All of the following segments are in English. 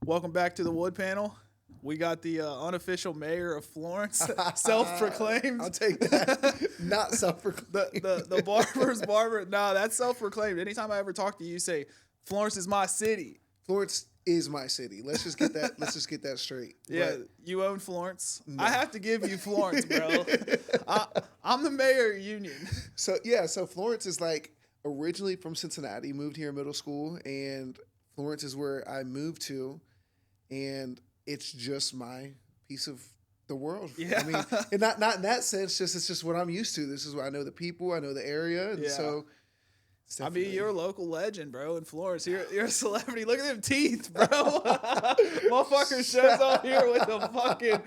Welcome back to the wood panel. We got the unofficial mayor of Florence, self-proclaimed. I'll take that. Not self-proclaimed. The barber's barber. No, that's self-proclaimed. Anytime I ever talk to you, you say, Florence is my city. Florence is my city. Let's just get that. Let's just get that straight. Yeah, you own Florence. No. I have to give you Florence, bro. I'm the mayor of Union. So Florence is like originally from Cincinnati, moved here in middle school, and Florence is where I moved to, and it's just my piece of the world. Yeah. I mean, and not in that sense, just it's just what I'm used to. This is where I know the people, I know the area, and so I mean, you're a local legend, bro, in Florence. You're a celebrity. Look at them teeth, bro. Motherfucker shows up here with the fucking...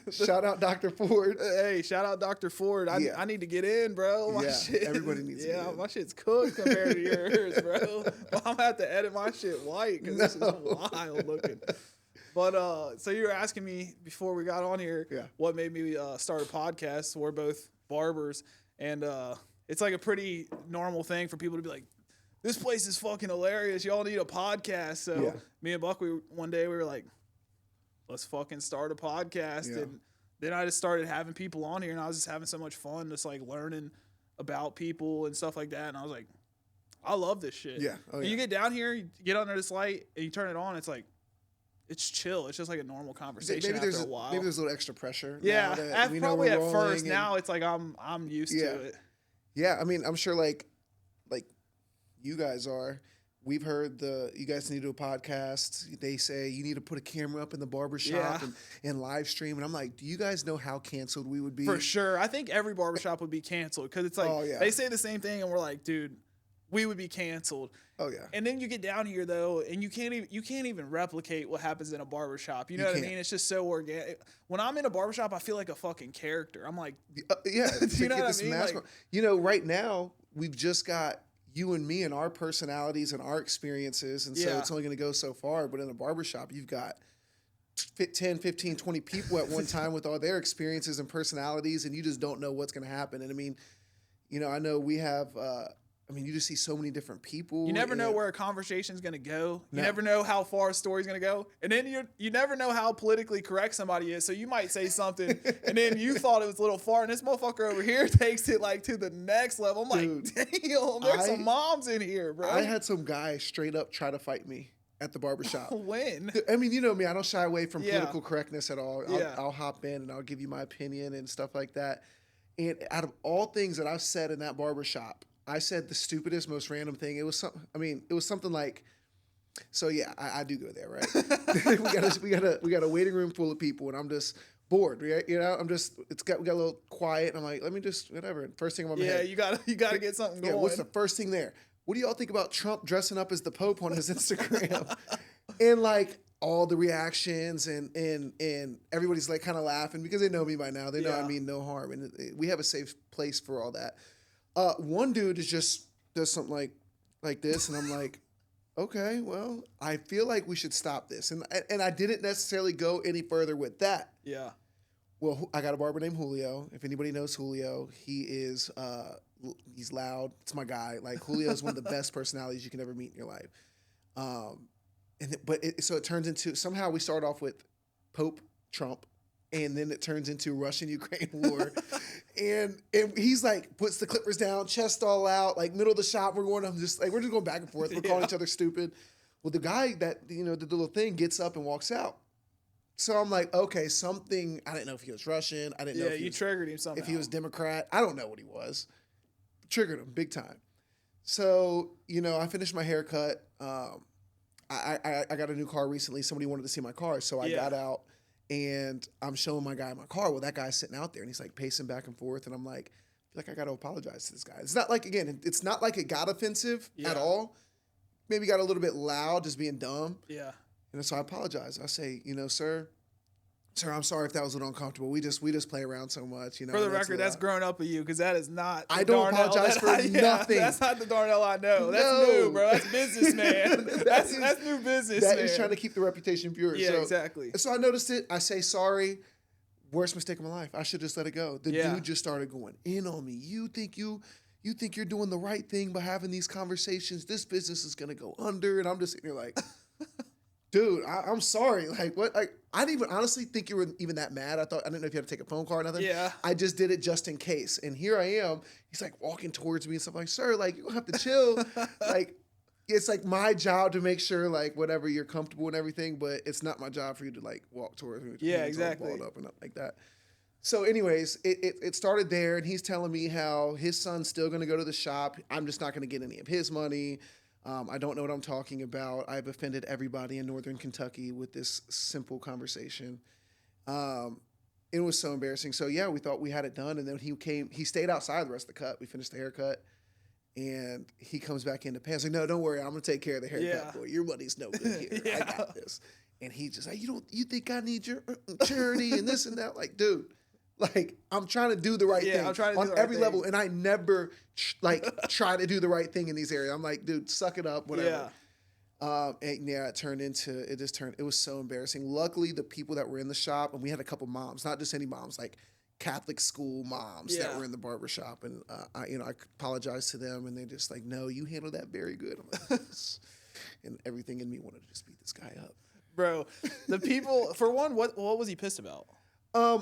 Shout out Dr. Ford. Hey, shout out Dr. Ford. I need to get in, bro. My shit, everybody needs to get in. My shit's cooked compared to yours, bro. I'm going to have to edit my shit white because this is wild looking. But, so you were asking me before we got on here what made me start a podcast. We're both barbers, and... it's like a pretty normal thing for people to be like, this place is fucking hilarious. Y'all need a podcast. So me and Buck, one day we were like, let's fucking start a podcast. Yeah. And then I just started having people on here, and I was just having so much fun just like learning about people and stuff like that. And I was like, I love this shit. Yeah. And you get down here, you get under this light, and you turn it on. It's like, it's chill. It's just like a normal conversation after a while. Maybe there's a little extra pressure. Yeah. Probably at first. Now it's like I'm used to it. Yeah, I mean, I'm sure like you guys are. We've heard you guys need to do a podcast. They say you need to put a camera up in the barbershop and live stream. And I'm like, do you guys know how canceled we would be? For sure. I think every barbershop would be canceled because it's like they say the same thing and we're like, dude, we would be canceled. Oh yeah. And then you get down here though, and you can't even replicate what happens in a barbershop. You know what I mean? It's just so organic. When I'm in a barbershop, I feel like a fucking character. I'm like, yeah. You know what I mean? Like, right now we've just got you and me and our personalities and our experiences, and so it's only going to go so far. But in a barbershop, you've got 10, 15, 20 people at one time with all their experiences and personalities, and you just don't know what's going to happen. And I mean, I know we have. You just see so many different people. You never know where a conversation's going to go. You never know how far a story's going to go. And then you never know how politically correct somebody is. So you might say something, and then you thought it was a little far, and this motherfucker over here takes it like to the next level. I'm like, damn, there's some moms in here, bro. I had some guy straight up try to fight me at the barbershop. When? I mean, you know me. I don't shy away from political correctness at all. I'll hop in, and I'll give you my opinion and stuff like that. And out of all things that I've said in that barbershop, I said the stupidest, most random thing. It was something like, so yeah, I do go there, right? we got a waiting room full of people, and I'm just bored, right? We got a little quiet. And I'm like, let me just whatever. First thing in my head. You gotta get something going. Yeah, what's the first thing there? What do y'all think about Trump dressing up as the Pope on his Instagram? And like all the reactions and everybody's like kind of laughing because they know me by now. They know I mean no harm, and we have a safe place for all that. One dude does something like this, and I'm like, okay, well, I feel like we should stop this, and I didn't necessarily go any further with that. Yeah. Well, I got a barber named Julio. If anybody knows Julio, he is he's loud. It's my guy. Like Julio is one of the best personalities you can ever meet in your life. So it turns into somehow we start off with Pope Trump. And then it turns into Russian-Ukraine war. and he's like, puts the clippers down, chest all out, like middle of the shop. We're just going back and forth. We're calling each other stupid. Well, the guy that, the little thing gets up and walks out. So I'm like, okay, something, I didn't know if he was Russian. I didn't know if you triggered him somehow. If he was Democrat. I don't know what he was. Triggered him big time. So, I finished my haircut. I got a new car recently. Somebody wanted to see my car. So I got out. And I'm showing my guy my car. Well, that guy's sitting out there, and he's like pacing back and forth. And I'm like, I feel like I got to apologize to this guy. It's not like, again, it's not like it got offensive at all. Maybe got a little bit loud, just being dumb. Yeah. And so I apologize. I say, Sir, I'm sorry if that was a little uncomfortable. We just play around so much, For the record, that's grown up of you because that is not. I don't apologize for nothing. That's not the Darnell I know. That's new, bro. That's businessman. that's new business. That is trying to keep the reputation pure. Yeah, exactly. So I noticed it. I say sorry. Worst mistake of my life. I should just let it go. The dude just started going in on me. You think you're doing the right thing by having these conversations? This business is gonna go under, and I'm just sitting here like. dude, I'm sorry. Like, what? I didn't even honestly think you were even that mad. I didn't know if you had to take a phone call or nothing. Yeah. I just did it just in case. And here I am. He's like walking towards me and stuff. Like, sir, like, you have to chill. Like, it's like my job to make sure, like, whatever, you're comfortable and everything, but it's not my job for you to, like, walk towards me with your hands all balled up and up like that. So anyways, it started there, and he's telling me how his son's still going to go to the shop. I'm just not going to get any of his money. I don't know what I'm talking about. I've offended everybody in Northern Kentucky with this simple conversation. It was so embarrassing. So yeah, we thought we had it done, and then he stayed outside the rest of the cut. We finished the haircut, and he comes back in to pay. I was like, no, don't worry, I'm going to take care of the haircut, boy. Your money's no good here. I got this. And he just like, you think I need your charity and this and that? Like, dude. Like, I'm trying to do the right thing I'm trying to do on the right every level, and I never try to do the right thing in these areas. I'm like, dude, suck it up, whatever. And yeah, it was so embarrassing. Luckily, the people that were in the shop, and we had a couple moms, not just any moms, like Catholic school moms that were in the barbershop, and I apologized to them, and they're just like, no, you handled that very good. I'm like, yes. And everything in me wanted to just beat this guy up, bro. The people, for one, what was he pissed about?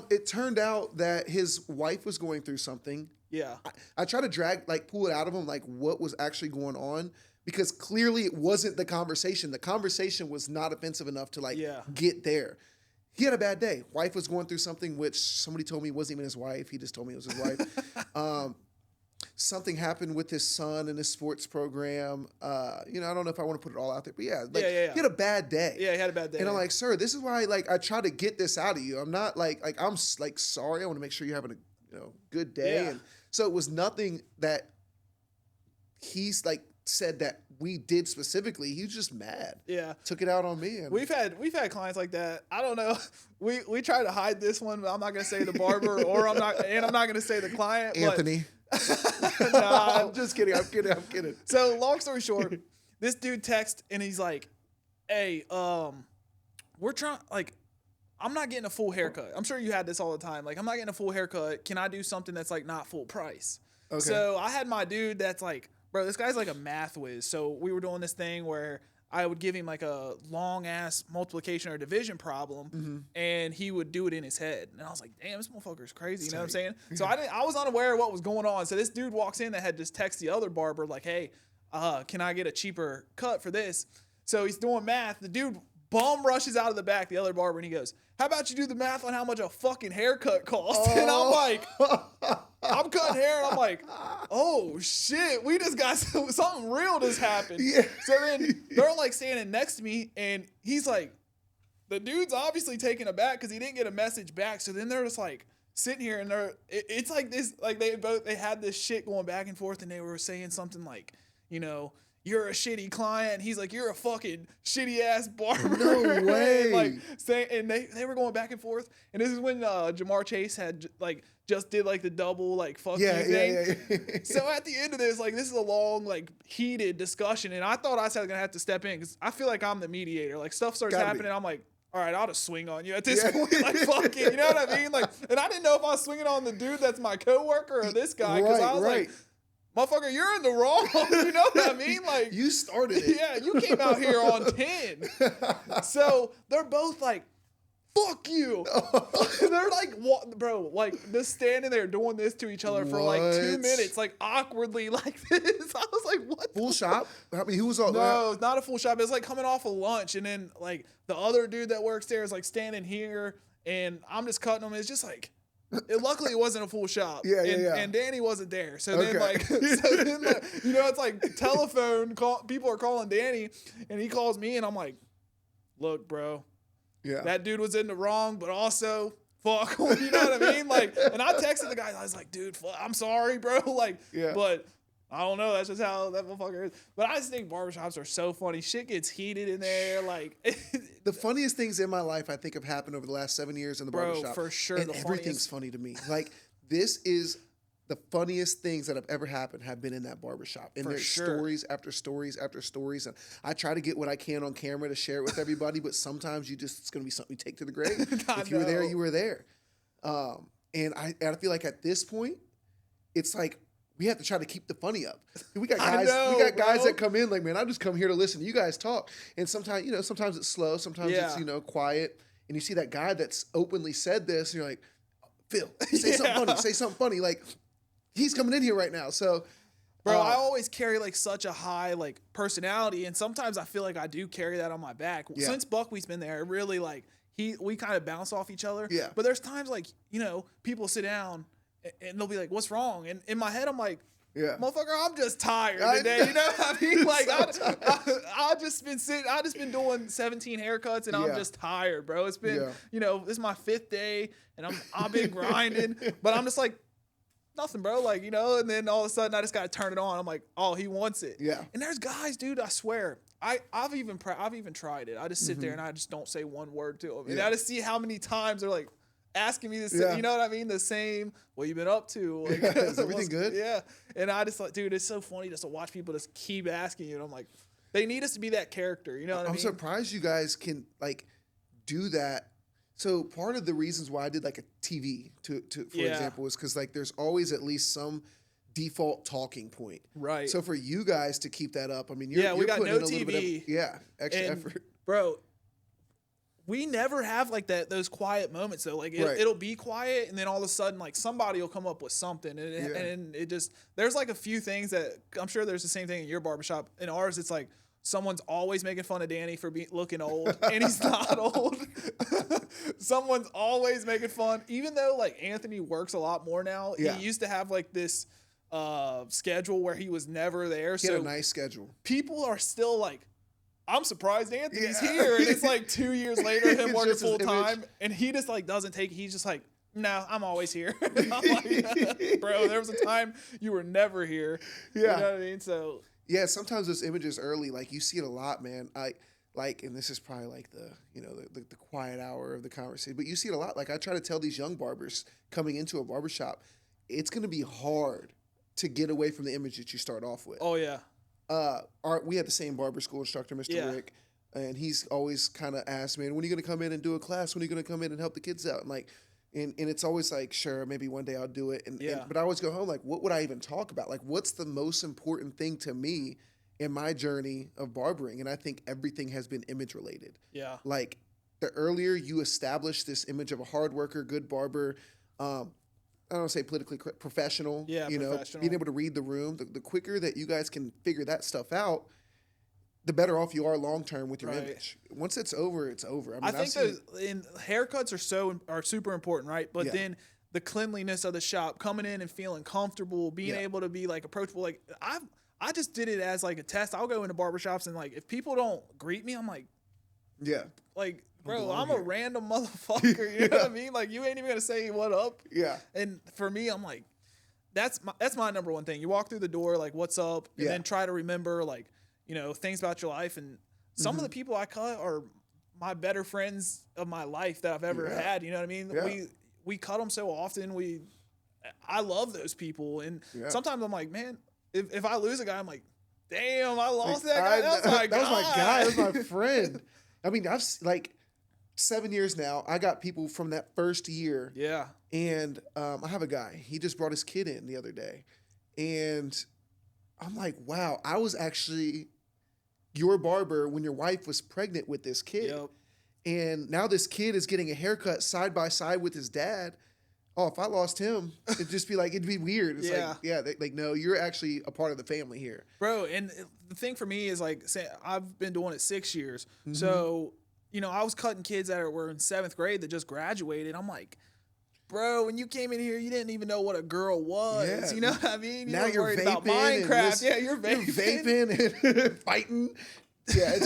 It turned out that his wife was going through something. Yeah. I tried to pull it out of him, like what was actually going on, because clearly it wasn't the conversation. The conversation was not offensive enough to get there. He had a bad day. Wife was going through something, which somebody told me wasn't even his wife. He just told me it was his wife. Something happened with his son in his sports program. I don't know if I want to put it all out there, but he had a bad day. Yeah, he had a bad day. And I'm like, sir, this is why I try to get this out of you. I'm not I'm sorry. I want to make sure you're having a good day. Yeah. And so it was nothing that he's said that we did specifically. He was just mad. Yeah. Took it out on me. And we've had clients like that. I don't know. We try to hide this one, but I'm not gonna say the barber or I'm not gonna say the client. Anthony. Nah, I'm just kidding. I'm kidding. So long story short, this dude texts and he's like, hey, we're trying, like, I'm not getting a full haircut. I'm sure you had this all the time. Like, I'm not getting a full haircut. Can I do something that's like not full price? Okay. So I had my dude that's like, bro, this guy's like a math whiz. So we were doing this thing where I would give him like a long ass multiplication or division problem, and he would do it in his head. And I was like, damn, this motherfucker's crazy. You know what I'm saying? So I was unaware of what was going on. So this dude walks in that had just texted the other barber like, hey, can I get a cheaper cut for this? So he's doing math. The dude bum rushes out of the back, the other barber, and he goes, how about you do the math on how much a fucking haircut costs? And I'm like, I'm cutting hair, and I'm like, oh shit, we just got something real just happened. Yeah. So then they're like standing next to me, and he's like, the dude's obviously taken aback because he didn't get a message back. So then they're just like sitting here, and it's like this, like they had this shit going back and forth, and they were saying something like, you're a shitty client. He's like, you're a fucking shitty ass barber. No way. And they were going back and forth. And this is when Jamar Chase had just did the double fuck you thing. Yeah. So at the end of this, this is a long heated discussion. And I thought I was gonna have to step in because I feel like I'm the mediator. Stuff starts happening. I'm like, all right, I'll just swing on you at this point. Fuck it. You know what I mean? And I didn't know if I was swinging on the dude that's my coworker or this guy because I was like, motherfucker, you're in the wrong. You know what I mean? You started it. Yeah, you came out here on 10. So they're both like, fuck you. They're like, what, bro, just standing there doing this to each other for 2 minutes, awkwardly like this. I was like, what? Full shop? I mean, who was all No, it's not a full shop. It's coming off of lunch. And then the other dude that works there is standing here and I'm just cutting him. It's just luckily it wasn't a full shop. Yeah. And Danny wasn't there. So then it's telephone call. People are calling Danny and he calls me and I'm like, look, bro, that dude was in the wrong, but also fuck, you know what I mean? And I texted the guy. I was like, dude, I'm sorry, bro. But I don't know. That's just how that motherfucker is. But I just think barbershops are so funny. Shit gets heated in there. The funniest things in my life I think have happened over the last 7 years in the barbershop. For sure. And everything's funny to me. This is the funniest things that have ever happened have been in that barbershop. And there's stories after stories after stories. And I try to get what I can on camera to share it with everybody, but sometimes it's going to be something you take to the grave. If you were there, you were there. And I feel like at this point, it's we have to try to keep the funny up. We got guys that come in like, man, I just come here to listen to you guys talk. And sometimes, sometimes it's slow, sometimes it's, quiet. And you see that guy that's openly said this, and you're like, Phil, say something funny. Like, he's coming in here right now. So, bro, I always carry like such a high like personality, and sometimes I feel like I do carry that on my back. Yeah. Since Buckwheat's been there, really like we kind of bounce off each other. Yeah. But there's times like, people sit down and they'll be like, "What's wrong?" And in my head, I'm like, "Yeah, motherfucker, I'm just tired today." You know what I mean? Like, I just been doing 17 haircuts, and I'm just tired, bro. It's been, this is my 5th day, and I've been grinding, but I'm just like, nothing, bro. Like, and then all of a sudden I just got to turn it on. I'm like, oh, he wants it. Yeah. And there's guys, dude, I swear, I've even tried it. I just sit there and I just don't say one word to them, and I just see how many times they're like asking me this, you know what I mean? The same, what you been up to? Like, is everything good? Yeah. And I just like, dude, it's so funny just to watch people just keep asking you. And I'm like, they need us to be that character. You know what I mean? I'm surprised you guys can like do that. So part of the reasons why I did like a TV for example, is because like there's always at least some default talking point. Right. So for you guys to keep that up, I mean, you're we got putting no in a little TV. bit of extra effort. Bro, we never have like those quiet moments though. Like it'll be quiet, and then all of a sudden like somebody will come up with something, and it just, there's like a few things that I'm sure there's the same thing in your barbershop. In ours, it's like someone's always making fun of Danny for looking old, and he's not old. Someone's always making fun, even though like Anthony works a lot more now. He used to have like this schedule where he was never there. He had a nice schedule. People are still like, I'm surprised Anthony's here. And it's like 2 years later, him working full time, and he just like doesn't take it. He's just like, no, I'm always here. I'm like, bro, there was a time you were never here. Yeah. You know what I mean? So yeah, sometimes those images early, like you see it a lot, man. And this is probably like the quiet hour of the conversation, but you see it a lot. Like I try to tell these young barbers coming into a barbershop, it's going to be hard to get away from the image that you start off with. Oh yeah. We had the same barber school instructor, Mr. Rick, and he's always kind of asked me, when are you going to come in and do a class? When are you going to come in and help the kids out? And like, and it's always like, sure, maybe one day I'll do it. But I always go home like, what would I even talk about? Like, what's the most important thing to me in my journey of barbering? And I think everything has been image related. Yeah. Like the earlier you establish this image of a hard worker, good barber, I don't want to say politically correct, professional, professional. Being able to read the room, the quicker that you guys can figure that stuff out, the better off you are long-term with your image. Once it's over, it's over. I think haircuts are super important, right? But then the cleanliness of the shop, coming in and feeling comfortable, being able to be like approachable. Like I just did it as like a test. I'll go into barbershops and like, if people don't greet me, I'm like, like, bro, I'm a random motherfucker. You know what I mean? Like, you ain't even gonna say what up. Yeah. And for me, I'm like, that's my number one thing. You walk through the door, like, what's up? And then try to remember, like, things about your life. And some of the people I cut are my better friends of my life that I've ever had. You know what I mean? Yeah. We cut them so often. I love those people. And sometimes I'm like, man, if I lose a guy, I'm like, damn, I lost that guy. That was my guy. That was my friend. I mean, I've like 7 years now. I got people from that first year. Yeah. And I have a guy. He just brought his kid in the other day. And I'm like, wow, I was actually your barber when your wife was pregnant with this kid. Yep. And now this kid is getting a haircut side by side with his dad. Oh, if I lost him, it'd just be like, it'd be weird. It's like, no, you're actually a part of the family here. Bro, and the thing for me is like, say, I've been doing it 6 years. Mm-hmm. So, I was cutting kids that were in 7th grade that just graduated. I'm like, bro, when you came in here, you didn't even know what a girl was. Yeah. You know what I mean? Now you're worried about Minecraft. You're vaping and fighting. Yeah,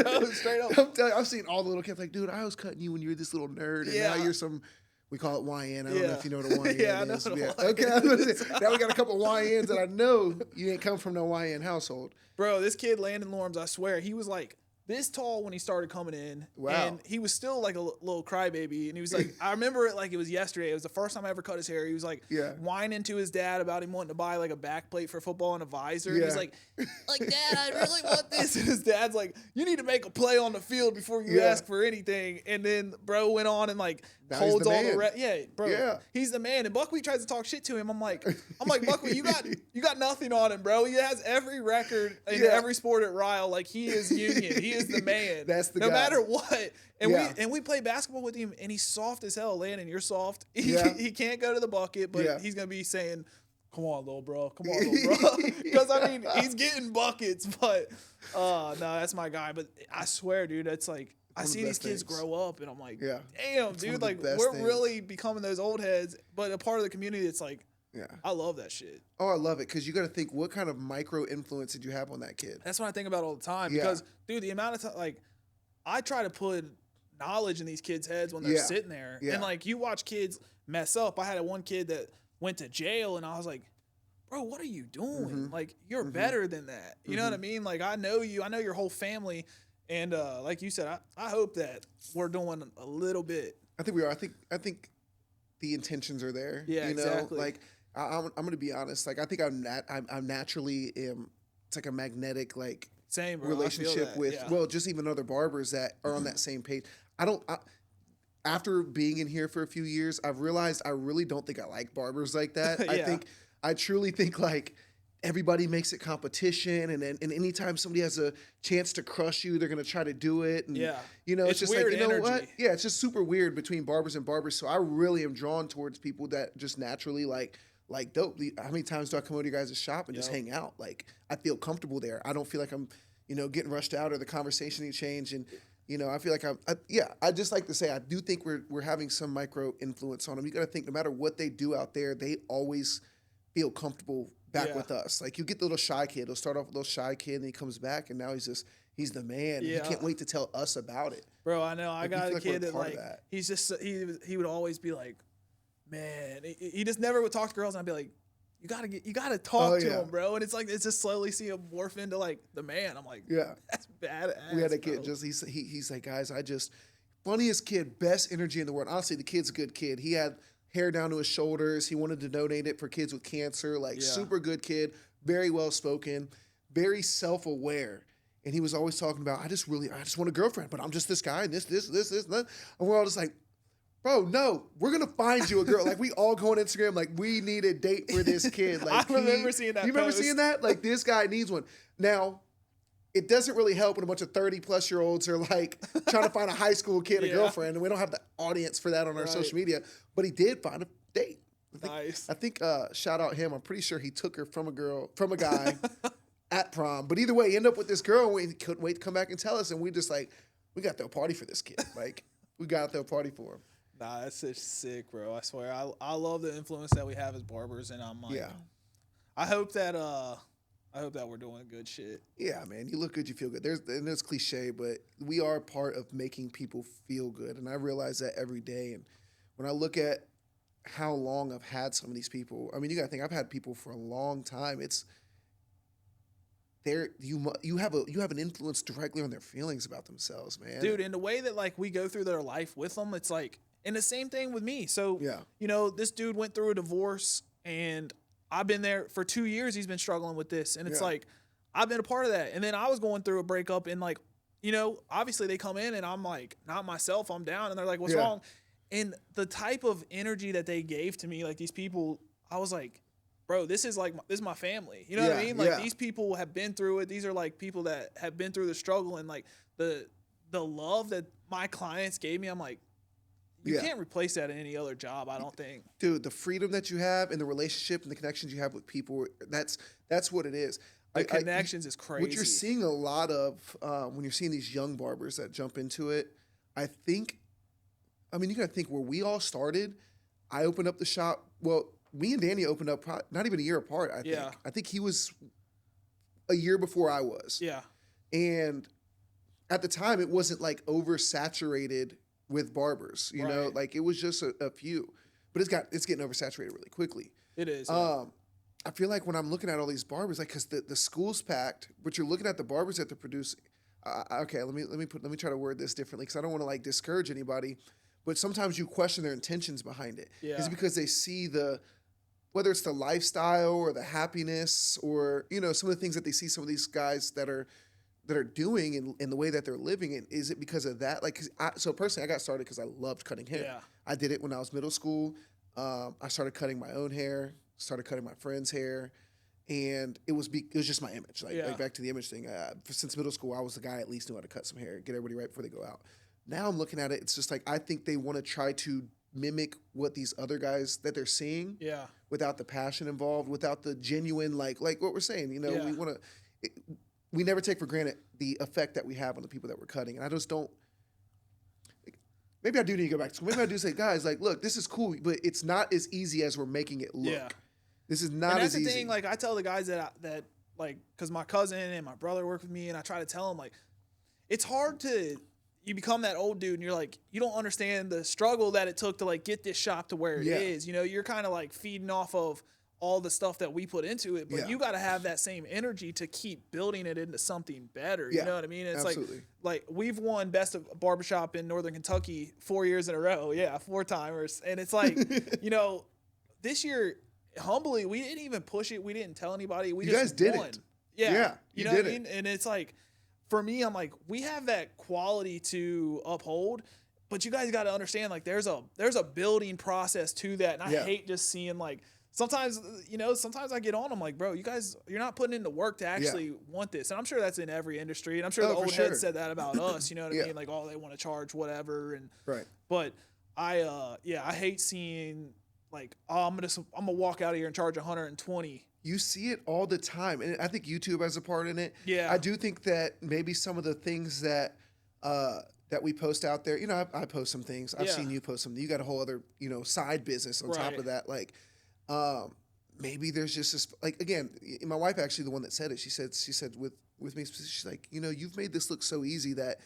bro, straight up. I've seen all the little kids like, dude, I was cutting you when you were this little nerd, and now you're some. We call it YN. I don't know if you know what a YN is. I know Okay, now we got a couple YNs that I know you ain't come from no YN household. Bro, this kid, Landon Lorms, I swear, he was like this tall when he started coming in. Wow. And he was still like a little crybaby. And he was like, I remember it like it was yesterday. It was the first time I ever cut his hair. He was like whining to his dad about him wanting to buy like a back plate for football and a visor. And he's like, Dad, I really want this. And his dad's like, you need to make a play on the field before you ask for anything. And then bro went on and like holds all the bro. He's the man. And Buckwheat tries to talk shit to him. I'm like, Buckwheat, you got nothing on him, bro. He has every record in every sport at Ryle. Like he is union. He is the man. That's the guy. No matter what. And we play basketball with him, and he's soft as hell. Landon, you're soft. He can't go to the bucket, but he's gonna be saying, "Come on, little bro. Come on, little bro." Because I mean, he's getting buckets. But no, that's my guy. But I swear, dude, it's like I see these kids grow up, and I'm like, damn, dude, like we're really becoming those old heads. But a part of the community, it's like. Yeah, I love that shit. Oh, I love it because you got to think, what kind of micro influence did you have on that kid? That's what I think about all the time. Because, dude, the amount of time, like, I try to put knowledge in these kids' heads when they're sitting there, and like you watch kids mess up. I had one kid that went to jail, and I was like, bro, what are you doing? Like, you're better than that. You know what I mean? Like, I know you. I know your whole family, and like you said, I hope that we're doing a little bit. I think we are. I think the intentions are there. Yeah, you know? exactly. Like. I'm going to be honest. Like, I think I'm naturally it's like a magnetic, like, same, bro. relationship with, well, just even other barbers that are on that same page. After being in here for a few years, I've realized I really don't think I like barbers like that. I truly think like everybody makes it competition, and anytime somebody has a chance to crush you, they're going to try to do it. And, you know, it's just like, you know energy. What? Yeah, it's just super weird between barbers and barbers. So I really am drawn towards people that just naturally like dope. How many times do I come over to you guys' shop and just hang out? Like, I feel comfortable there. I don't feel like I'm, you know, getting rushed out or the conversation needs change. And, you know, I feel like I just like to say, I do think we're having some micro influence on them. You got to think no matter what they do out there, they always feel comfortable back with us. Like, you get the little shy kid. He'll start off with a little shy kid, and he comes back, and now he's the man. Yeah. He can't wait to tell us about it. Bro, I know. I got a kid that like he's just he would always be like, man, he just never would talk to girls, and I'd be like, you gotta talk to him, bro. And it's like it's just slowly see him morph into like the man. I'm like, that's badass. We had a kid he's like, guys, funniest kid, best energy in the world. Honestly, the kid's a good kid. He had hair down to his shoulders. He wanted to donate it for kids with cancer. Like, super good kid, very well spoken, very self-aware. And he was always talking about, I just want a girlfriend, but I'm just this guy and this, and that. And we're all just like, bro, no, we're going to find you a girl. Like, we all go on Instagram, like, we need a date for this kid. Like, I remember seeing that. You remember seeing that? Like, this guy needs one. Now, it doesn't really help when a bunch of 30-plus-year-olds are, like, trying to find a high school kid a girlfriend, and we don't have the audience for that on our social media. But he did find a date. I think shout out him. I'm pretty sure he took her from a guy at prom. But either way, he ended up with this girl, and he couldn't wait to come back and tell us. And we just like, we got to throw a party for this kid. Like, we got to throw a party for him. Nah, that's just sick, bro. I swear. I love the influence that we have as barbers, and I'm like, I hope that we're doing good shit. Yeah, man. You look good, you feel good. It's cliche, but we are part of making people feel good. And I realize that every day. And when I look at how long I've had some of these people, I mean, you got to think, I've had people for a long time. It's you have an influence directly on their feelings about themselves, man. Dude, in the way that like we go through their life with them, it's like, and the same thing with me. So, you know, this dude went through a divorce, and I've been there for 2 years. He's been struggling with this. And it's like, I've been a part of that. And then I was going through a breakup, and like, you know, obviously they come in and I'm like, not myself, I'm down. And they're like, what's wrong? And the type of energy that they gave to me, like these people, I was like, bro, this is my family. You know what I mean? Like these people have been through it. These are like people that have been through the struggle, and like the love that my clients gave me, I'm like, you can't replace that in any other job, I don't think. Dude, the freedom that you have and the relationship and the connections you have with people, that's what it is. The connections is crazy. What you're seeing a lot of when you're seeing these young barbers that jump into it, I mean, you got to think where we all started. I opened up the shop. Well, me and Danny opened up not even a year apart, I think. I think he was a year before I was. Yeah. And at the time, it wasn't like oversaturated with barbers, you know, like it was just a few, but it's getting oversaturated really quickly. It is. I feel like when I'm looking at all these barbers, like, cause the school's packed, but you're looking at the barbers that they're producing. Okay, let me try to word this differently because I don't want to like discourage anybody, but sometimes you question their intentions behind it. Yeah. Is it because they see whether it's the lifestyle or the happiness or some of the things that they see some of these guys that are doing in the way that they're living it, is it because of that? Like, so personally, I got started because I loved cutting hair. Yeah. I did it when I was middle school. I started cutting my own hair, started cutting my friend's hair, and it was just my image. Like back to the image thing. Since middle school, I was the guy at least knew how to cut some hair, get everybody right before they go out. Now I'm looking at it, it's just like I think they want to try to mimic what these other guys that they're seeing. Yeah. Without the passion involved, without the genuine like what we're saying. We want to. We never take for granted the effect that we have on the people that we're cutting, and I just don't. Maybe I do need to go back to school. Maybe I do say, guys, like, look, this is cool, but it's not as easy as we're making it look. Yeah. This is not as easy. And that's the thing. Like, I tell the guys that like, because my cousin and my brother work with me, and I try to tell them, like, it's hard to. You become that old dude, and you're like, you don't understand the struggle that it took to like get this shop to where it is. You're kind of like feeding off of all the stuff that we put into it, but you got to have that same energy to keep building it into something better. You know what I mean? It's absolutely. like we've won best of barbershop in Northern Kentucky 4 years in a row. Yeah, 4-timers. And it's like, this year, humbly, we didn't even push it. We didn't tell anybody. We just guys won. did it. Yeah. You know what I mean? And it's like, for me, I'm like, we have that quality to uphold, but you guys got to understand, like, there's a building process to that. And I hate just seeing like, sometimes I get on, I'm like, bro, you guys, you're not putting in the work to actually want this. And I'm sure that's in every industry. And I'm sure the old heads said that about us, you know what I mean? Like, oh, they want to charge whatever. And right. But I hate seeing like, oh, I'm gonna walk out of here and charge 120. You see it all the time, and I think YouTube has a part in it. Yeah, I do think that maybe some of the things that that we post out there, I post some things. I've seen you post some. You got a whole other side business on top of that. Like, maybe there's just this, like, again, my wife actually the one that said it. She said with me, she's like, you've made this look so easy that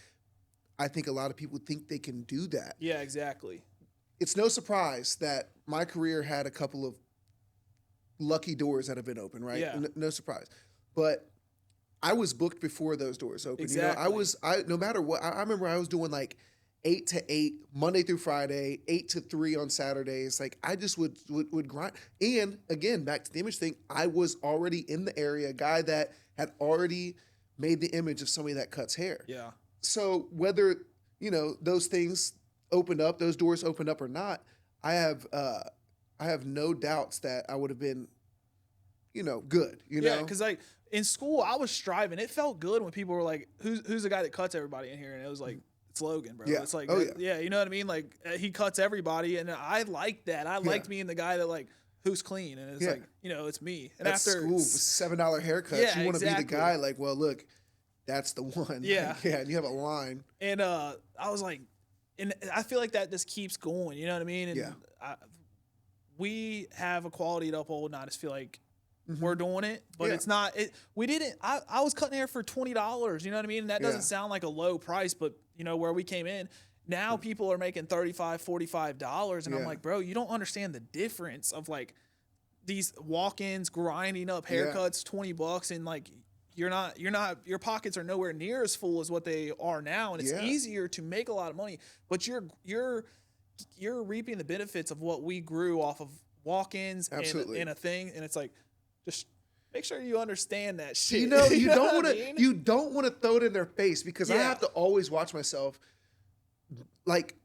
I think a lot of people think they can do that. Yeah, exactly. It's no surprise that my career had a couple of lucky doors that have been open, right? Yeah. No surprise. But I was booked before those doors opened. Exactly. I no matter what, I remember I was doing like 8 to 8 Monday through Friday, 8 to 3 on Saturdays. Like, I just would grind. And again, back to the image thing, I was already in the area, a guy that had already made the image of somebody that cuts hair. Yeah. So whether, those things opened up, those doors opened up or not, I have no doubts that I would have been, good. Yeah, because like in school, I was striving. It felt good when people were like, "Who's the guy that cuts everybody in here?" And it was like, "It's Logan, bro." Yeah. It's like, yeah, you know what I mean? Like, he cuts everybody, and I liked that. I liked being the guy that like, who's clean, and it's like, it's me. And at after school, $7 haircuts, you want to be the guy. Like, well, look, that's the one. Yeah, like, and you have a line. And I was like, and I feel like that just keeps going. You know what I mean? And we have a quality to uphold, and I just feel like we're doing it, but it's not. We didn't. I was cutting hair for $20. You know what I mean? And that doesn't sound like a low price, but where we came in, now people are making $35, $45, and I'm like, bro, you don't understand the difference of like these walk-ins grinding up haircuts, $20, and like you're not. Your pockets are nowhere near as full as what they are now, and it's easier to make a lot of money, but you're reaping the benefits of what we grew off of walk-ins and a thing, and it's like, just make sure you understand that shit. You don't want to throw it in their face, because I have to always watch myself. Like,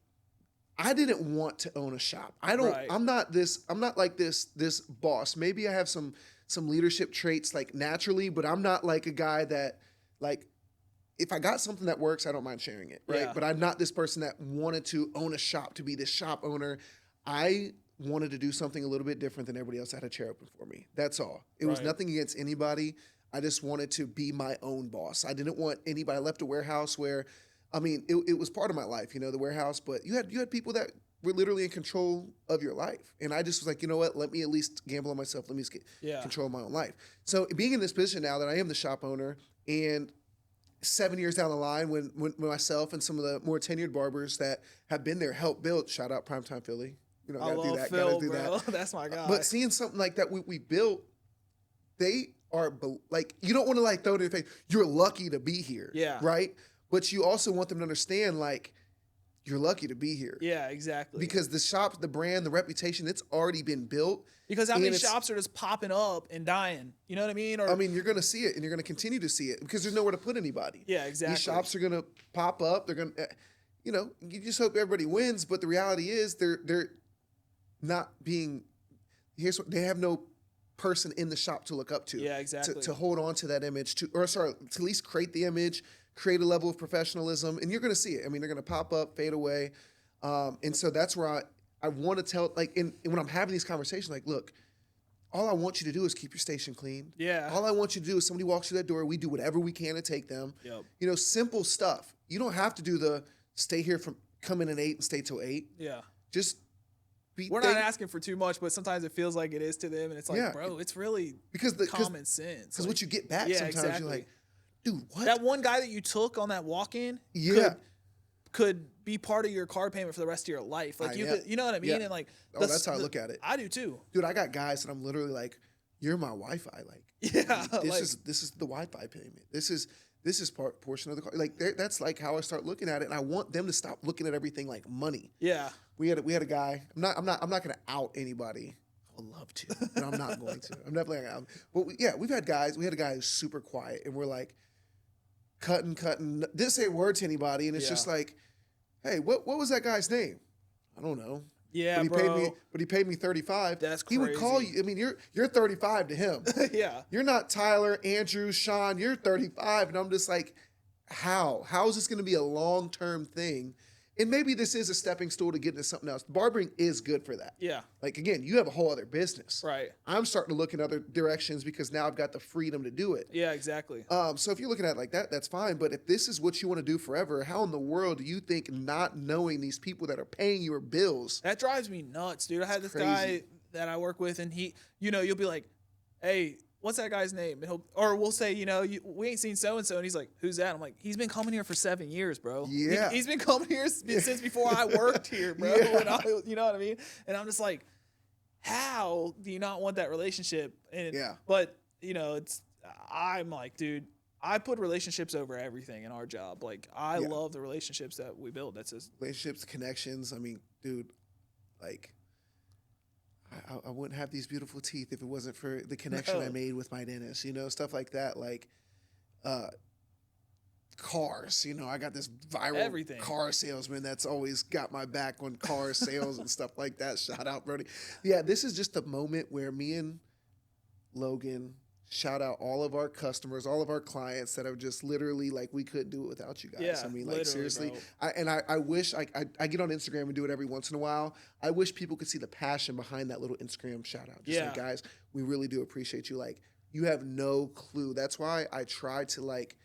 I didn't want to own a shop. I'm not like this boss. Maybe I have some leadership traits like naturally, but I'm not like a guy that, like, if I got something that works, I don't mind sharing it, right? Yeah. But I'm not this person that wanted to own a shop, to be this shop owner. I wanted to do something a little bit different than everybody else that had a chair open for me. That's all. It was nothing against anybody. I just wanted to be my own boss. I didn't want anybody. I left a warehouse where, it was part of my life, the warehouse, but you had people that were literally in control of your life. And I just was like, you know what? Let me at least gamble on myself. Let me just get control of my own life. So being in this position now that I am the shop owner, and 7 years down the line, when myself and some of the more tenured barbers that have been there helped build, shout out Primetime Philly. I love Phil, bro. That's my guy. But seeing something like that we built, they are like, you don't want to like throw it in their face. You're lucky to be here. Yeah. Right. But you also want them to understand like, you're lucky to be here. Yeah, exactly. Because the shop, the brand, the reputation, it's already been built. Because how many shops are just popping up and dying? You know what I mean? Or, I mean, you're going to see it, and you're going to continue to see it because there's nowhere to put anybody. Yeah, exactly. These shops are going to pop up. They're going to, you know, you just hope everybody wins. But the reality is they're not being, here's what, they have no person in the shop to look up to. Yeah, exactly. To hold on to that image, to at least create the image, create a level of professionalism, and you're going to see it. I mean, they're going to pop up, fade away. And so that's where I want to tell, like, and when I'm having these conversations, like, look, all I want you to do is keep your station clean. Yeah. All I want you to do is somebody walks through that door, we do whatever we can to take them. Yep. You know, simple stuff. You don't have to do the stay here from come in at 8 and stay till 8. Yeah. Just we're not asking for too much, but sometimes it feels like it is to them, and it's like, bro, it's really common sense. Because what you get back sometimes, you're like, dude, what? That one guy that you took on that walk-in could be part of your car payment for the rest of your life. Like you know what I mean? Yeah. And like, that's how I look at it. I do too. Dude, I got guys that I'm literally like, you're my Wi-Fi. Like, this is the Wi-Fi payment. This is portion of the car. Like that's like how I start looking at it. And I want them to stop looking at everything like money. Yeah. We had a guy. I'm not gonna out anybody. I would love to, but I'm not going to. I'm definitely not. But we've had guys. We had a guy who's super quiet, and we're like cutting. Didn't say a word to anybody, and it's just like, hey, what was that guy's name? I don't know. Yeah, but he paid me $35. That's crazy. He would call you. I mean, you're 35 to him. Yeah. You're not Tyler, Andrew, Sean. You're 35, and I'm just like, how is this going to be a long-term thing? And maybe this is a stepping stool to get into something else. Barbering is good for that. Yeah. Like, again, you have a whole other business. Right. I'm starting to look in other directions because now I've got the freedom to do it. Yeah, exactly. So if you're looking at it like that, that's fine. But if this is what you want to do forever, how in the world do you think not knowing these people that are paying your bills? That drives me nuts, dude. I had this guy that I work with, and he, you'll be like, hey, what's that guy's name? And we'll say, we ain't seen so-and-so. And he's like, who's that? I'm like, he's been coming here for 7 years, bro. Yeah. He's been coming here since before I worked here, bro. Yeah. And you know what I mean? And I'm just like, how do you not want that relationship? And but, I'm like, dude, I put relationships over everything in our job. Like, I love the relationships that we build. That's just relationships, connections. I mean, dude, like, I wouldn't have these beautiful teeth if it wasn't for the connection I made with my dentist, stuff like that. Like, cars, I got this viral car salesman that's always got my back on car sales and stuff like that. Shout out, Brody. Yeah, this is just a moment where me and Logan shout out all of our customers, all of our clients that are just literally like, we couldn't do it without you guys. Yeah, I mean, like, seriously. Bro. I wish I get on Instagram and do it every once in a while. I wish people could see the passion behind that little Instagram shout out. Just like, guys, we really do appreciate you. Like, you have no clue. That's why I try to like,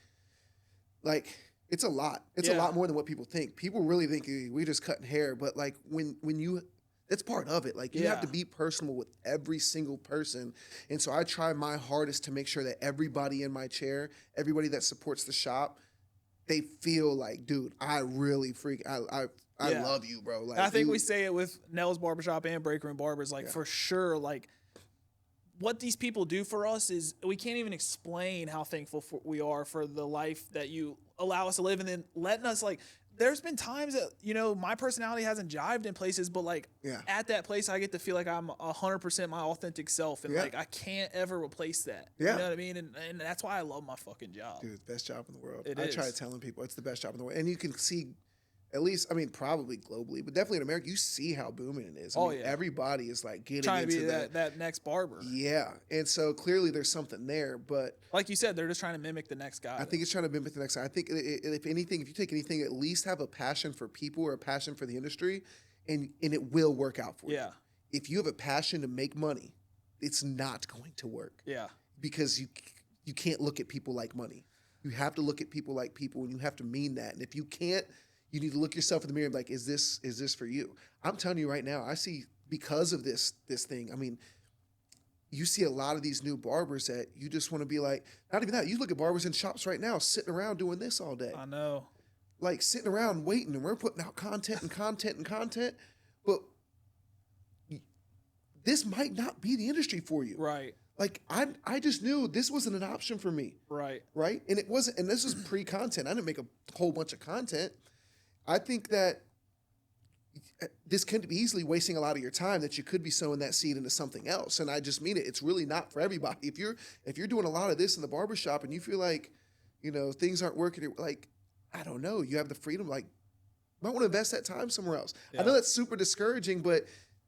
it's a lot. It's a lot more than what people think. People really think we just cutting hair, but like when you, that's part of it. Like, you have to be personal with every single person. And so I try my hardest to make sure that everybody in my chair, everybody that supports the shop, they feel like, dude, I really I love you, bro. Like, I think we say it with Nells Barbershop and Break Room Barbers, like, for sure, like, what these people do for us is we can't even explain how thankful we are for the life that you allow us to live, and then letting us, like, there's been times that, my personality hasn't jived in places, but like at that place, I get to feel like I'm 100% my authentic self. And like, I can't ever replace that. You know what I mean? And that's why I love my fucking job. Dude, best job in the world. I try telling people it's the best job in the world. And you can see, at least, I mean, probably globally, but definitely in America, you see how booming it is. I mean, everybody is like getting trying into to be that next barber. Yeah. And so clearly there's something there, but like you said, they're just trying to mimic the next guy. I think it's trying to mimic the next guy. I think if anything, if you take anything, at least have a passion for people or a passion for the industry, and it will work out for you. Yeah. If you have a passion to make money, it's not going to work. Yeah. Because you can't look at people like money. You have to look at people like people, and you have to mean that. And if you can't, you need to look yourself in the mirror and be like, is this for you? I'm telling you right now, I see, because of this thing, I mean, you see a lot of these new barbers that you just want to be like, not even that, you look at barbers in shops right now sitting around doing this all day. I know. Like, sitting around waiting, and we're putting out content, but this might not be the industry for you. Right. Like I just knew this wasn't an option for me. Right. Right. And it wasn't, and this was pre-content. I didn't make a whole bunch of content. I think that this could be easily wasting a lot of your time that you could be sowing that seed into something else. And I just mean it. It's really not for everybody. If you're doing a lot of this in the barbershop and you feel like, things aren't working, like, I don't know, you have the freedom, like, might want to invest that time somewhere else. Yeah. I know that's super discouraging, but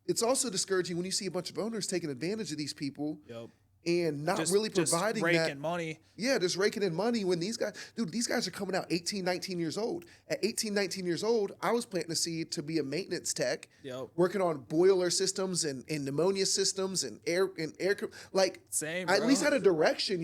it's also discouraging when you see a bunch of owners taking advantage of these people. Yep. And not really providing raking that money. Yeah, just raking in money when these guys are coming out 18, 19 years old. At 18, 19 years old, I was planting a seed to be a maintenance tech, working on boiler systems and pneumonia systems and air. Like, same, I at least had a direction,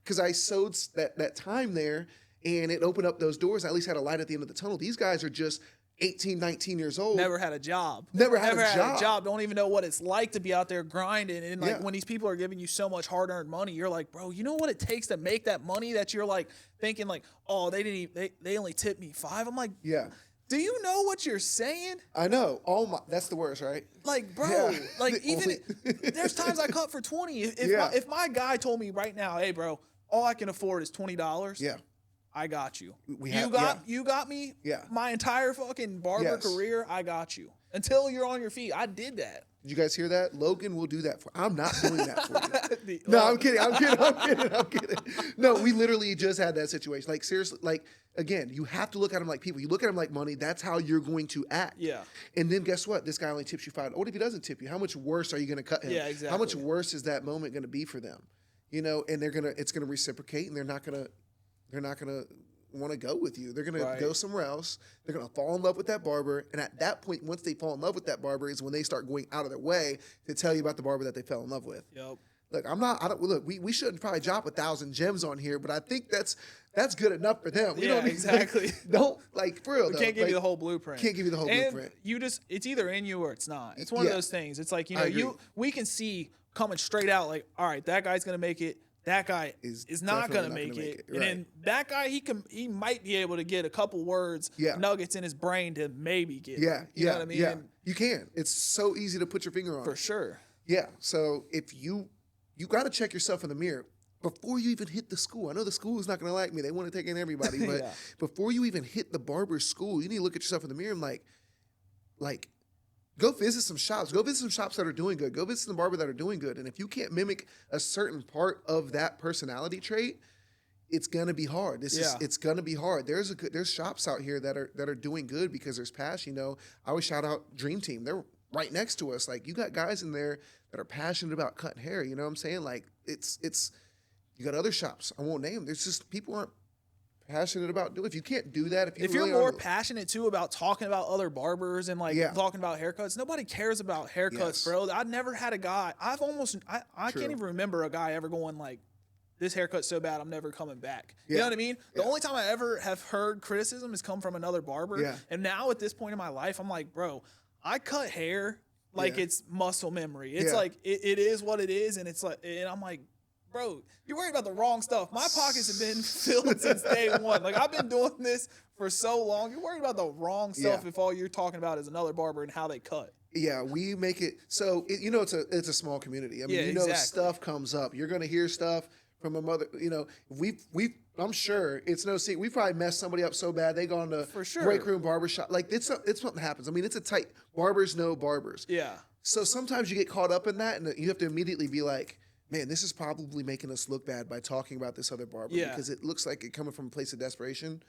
because I sowed that time there and it opened up those doors. I at least had a light at the end of the tunnel. These guys are just 18, 19 years old. Never had a job. Never had a job. Don't even know what it's like to be out there grinding. And like when these people are giving you so much hard-earned money, you're like, bro, you know what it takes to make that money that you're like thinking like, oh, they only tipped me $5. I'm like, yeah. Do you know what you're saying? I know. That's the worst, right? Like, bro, like even there's times I cut for 20. If my guy told me right now, hey, bro, all I can afford is $20. Yeah. I got you. You got me. Yeah. My entire fucking barber career, I got you. Until you're on your feet. I did that. Did you guys hear that? Logan will do that for. I'm not doing that for you. No, I'm kidding. No, we literally just had that situation. Like, seriously, like, again, you have to look at them like people. You look at them like money. That's how you're going to act. Yeah. And then guess what? This guy only tips you $5. What if he doesn't tip you? How much worse are you going to cut him? Yeah, exactly. How much worse is that moment going to be for them? And it's going to reciprocate, and they're not going to want to go with you. They're going to go somewhere else. They're going to fall in love with that barber. And at that point, once they fall in love with that barber is when they start going out of their way to tell you about the barber that they fell in love with. Yep. Look, we shouldn't probably drop 1,000 gems on here, but I think that's good enough for them. You know what I mean? Exactly. Don't, like, for real, we can't give you the whole blueprint. Can't give you the whole blueprint. It's either in you or it's not. It's one of those things. It's like, we can see coming straight out, like, all right, that guy's going to make it. That guy is not going to make it. Right. And then that guy, he might be able to get a couple words, nuggets in his brain to maybe get it. You know what I mean? Yeah, you can. It's so easy to put your finger on. For sure. Yeah, so if you got to check yourself in the mirror before you even hit the school. I know the school is not going to like me. They want to take in everybody. But before you even hit the barber school, you need to look at yourself in the mirror and like, go visit some shops. Go visit some shops that are doing good. Go visit some barbers that are doing good. And if you can't mimic a certain part of that personality trait, it's gonna be hard. It's gonna be hard. There's shops out here that are doing good because there's passion. I always shout out Dream Team. They're right next to us. Like, you got guys in there that are passionate about cutting hair. You know what I'm saying? Like, it's you got other shops. I won't name them. There's just people aren't passionate about doing. If you can't do that, if you're more passionate too about talking about other barbers and talking about haircuts, nobody cares about haircuts, bro. I never had a guy. I can't even remember a guy ever going like, this haircut's so bad, I'm never coming back. You know what I mean? The only time I ever have heard criticism has come from another barber. Yeah. And now at this point in my life, I'm like, bro, I cut hair like it's muscle memory. It's like it is what it is, and it's like, and I'm like, bro, you're worried about the wrong stuff. My pockets have been filled since day one. Like, I've been doing this for so long. You're worried about the wrong stuff if all you're talking about is another barber and how they cut. Yeah, we make it so it's a small community. I mean, stuff comes up. You're gonna hear stuff from a mother. I'm sure it's no secret. We probably messed somebody up so bad they gone to break room barbershop. Like, it's something happens. I mean, it's a tight. Barbers know barbers. Yeah. So sometimes you get caught up in that, and you have to immediately be like, man, this is probably making us look bad by talking about this other barber because it looks like it coming from a place of desperation.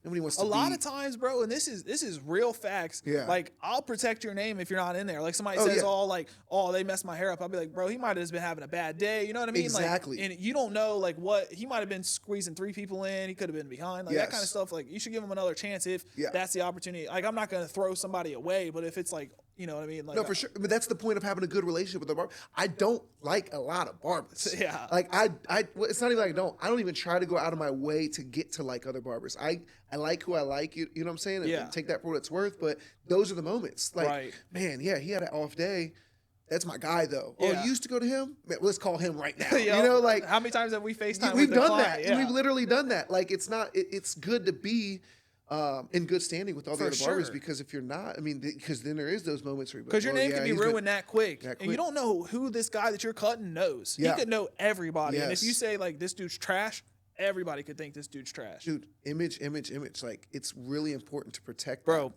Nobody wants to. A lot of times, bro, and this is real facts. Yeah. Like, I'll protect your name if you're not in there. Like, somebody says, they messed my hair up. I'll be like, bro, he might have just been having a bad day. You know what I mean? Exactly. Like, and you don't know like what he might have been squeezing 3 people in. He could have been behind. Like that kind of stuff. Like, you should give him another chance if that's the opportunity. Like, I'm not gonna throw somebody away, but if it's like, you know what I mean? Like, no, for sure. But that's the point of having a good relationship with a barber. I don't like a lot of barbers. Yeah. Like, it's not even like I don't even try to go out of my way to get to like other barbers. I like who I like, you know what I'm saying? And take that for what it's worth. But those are the moments. Like, man, he had an off day. That's my guy, though. Yeah. Oh, you used to go to him? Man, let's call him right now. You know, like, how many times have we FaceTime We've with the done client? that. Yeah. We've literally done that. Like, it's good to be in good standing with all the other barbers, because if you're not, I mean, because then there is those moments where because your name can be ruined that quick, and you don't know who this guy that you're cutting knows. He could know everybody, and if you say like this dude's trash, everybody could think this dude's trash. Dude, image. Like, it's really important to protect bro.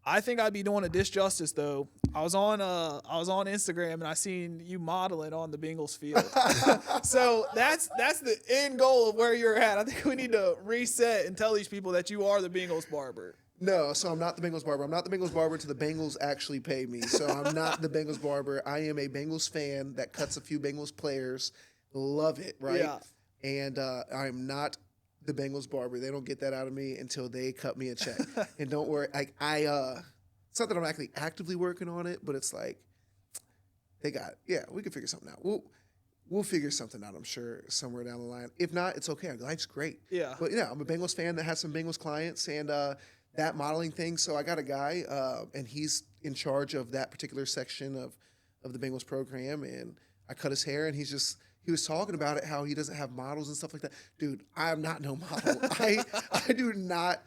I think I'd be doing a disjustice though. I was on Instagram and I seen you modeling on the Bengals field. So that's the end goal of where you're at. I think we need to reset and tell these people that you are the Bengals barber. No, so I'm not the Bengals barber. I'm not the Bengals barber until the Bengals actually pay me. So I'm not the Bengals barber. I am a Bengals fan that cuts a few Bengals players. Love it, right? Yeah. And I'm not the Bengals barber. They don't get that out of me until they cut me a check. And don't worry, like it's not that I'm actually actively working on it, but it's like they got it. Yeah, we can figure something out. We'll figure something out, I'm sure, somewhere down the line. If not, it's okay. Life's great. Yeah. But I'm a Bengals fan that has some Bengals clients and that modeling thing. So I got a guy and he's in charge of that particular section of the Bengals program, and I cut his hair and he was talking about it, how he doesn't have models and stuff like that. Dude, I am not no model. I do not.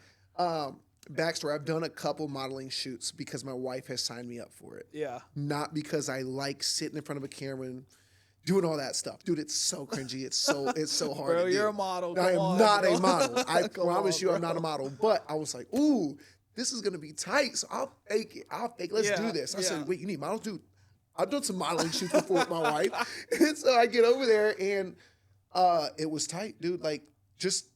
Backstory, I've done a couple modeling shoots because my wife has signed me up for it. Yeah. Not because I like sitting in front of a camera and doing all that stuff. Dude, it's so cringy. It's so hard Bro, to do. you're a model. I am not a model. I promise you bro. I'm not a model. But I was like, ooh, this is going to be tight. So I'll fake it. Let's do this. I said, wait, you need models? Dude, I've done some modeling shoots before with my wife. And so I get over there and it was tight, dude. Like just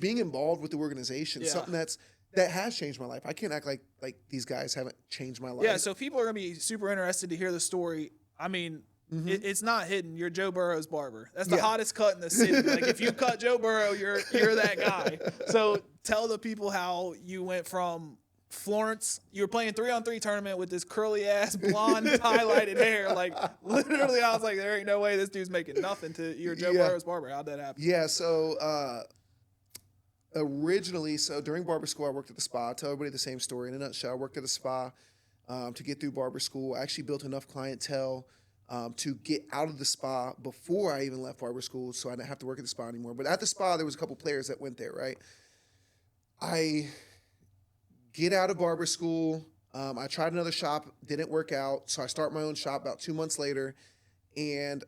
being involved with the organization, something that has changed my life. I can't act like these guys haven't changed my life. Yeah, so people are going to be super interested to hear the story. I mean, it's not hidden. You're Joe Burrow's barber. That's the hottest cut in the city. Like, if you cut Joe Burrow, you're that guy. So tell the people how you went from Florence. You were playing 3-on-3 tournament with this curly ass blonde highlighted hair. Like, literally, I was like, there ain't no way this dude's making nothing to your Joe Burrow's barber. How'd that happen? Yeah, so originally, during barber school, I worked at the spa. I tell everybody the same story in a nutshell. I worked at a spa to get through barber school. I actually built enough clientele to get out of the spa before I even left barber school, so I didn't have to work at the spa anymore. But at the spa, there was a couple players that went there, right? I get out of barber school. I tried another shop, didn't work out, so I start my own shop about 2 months later, and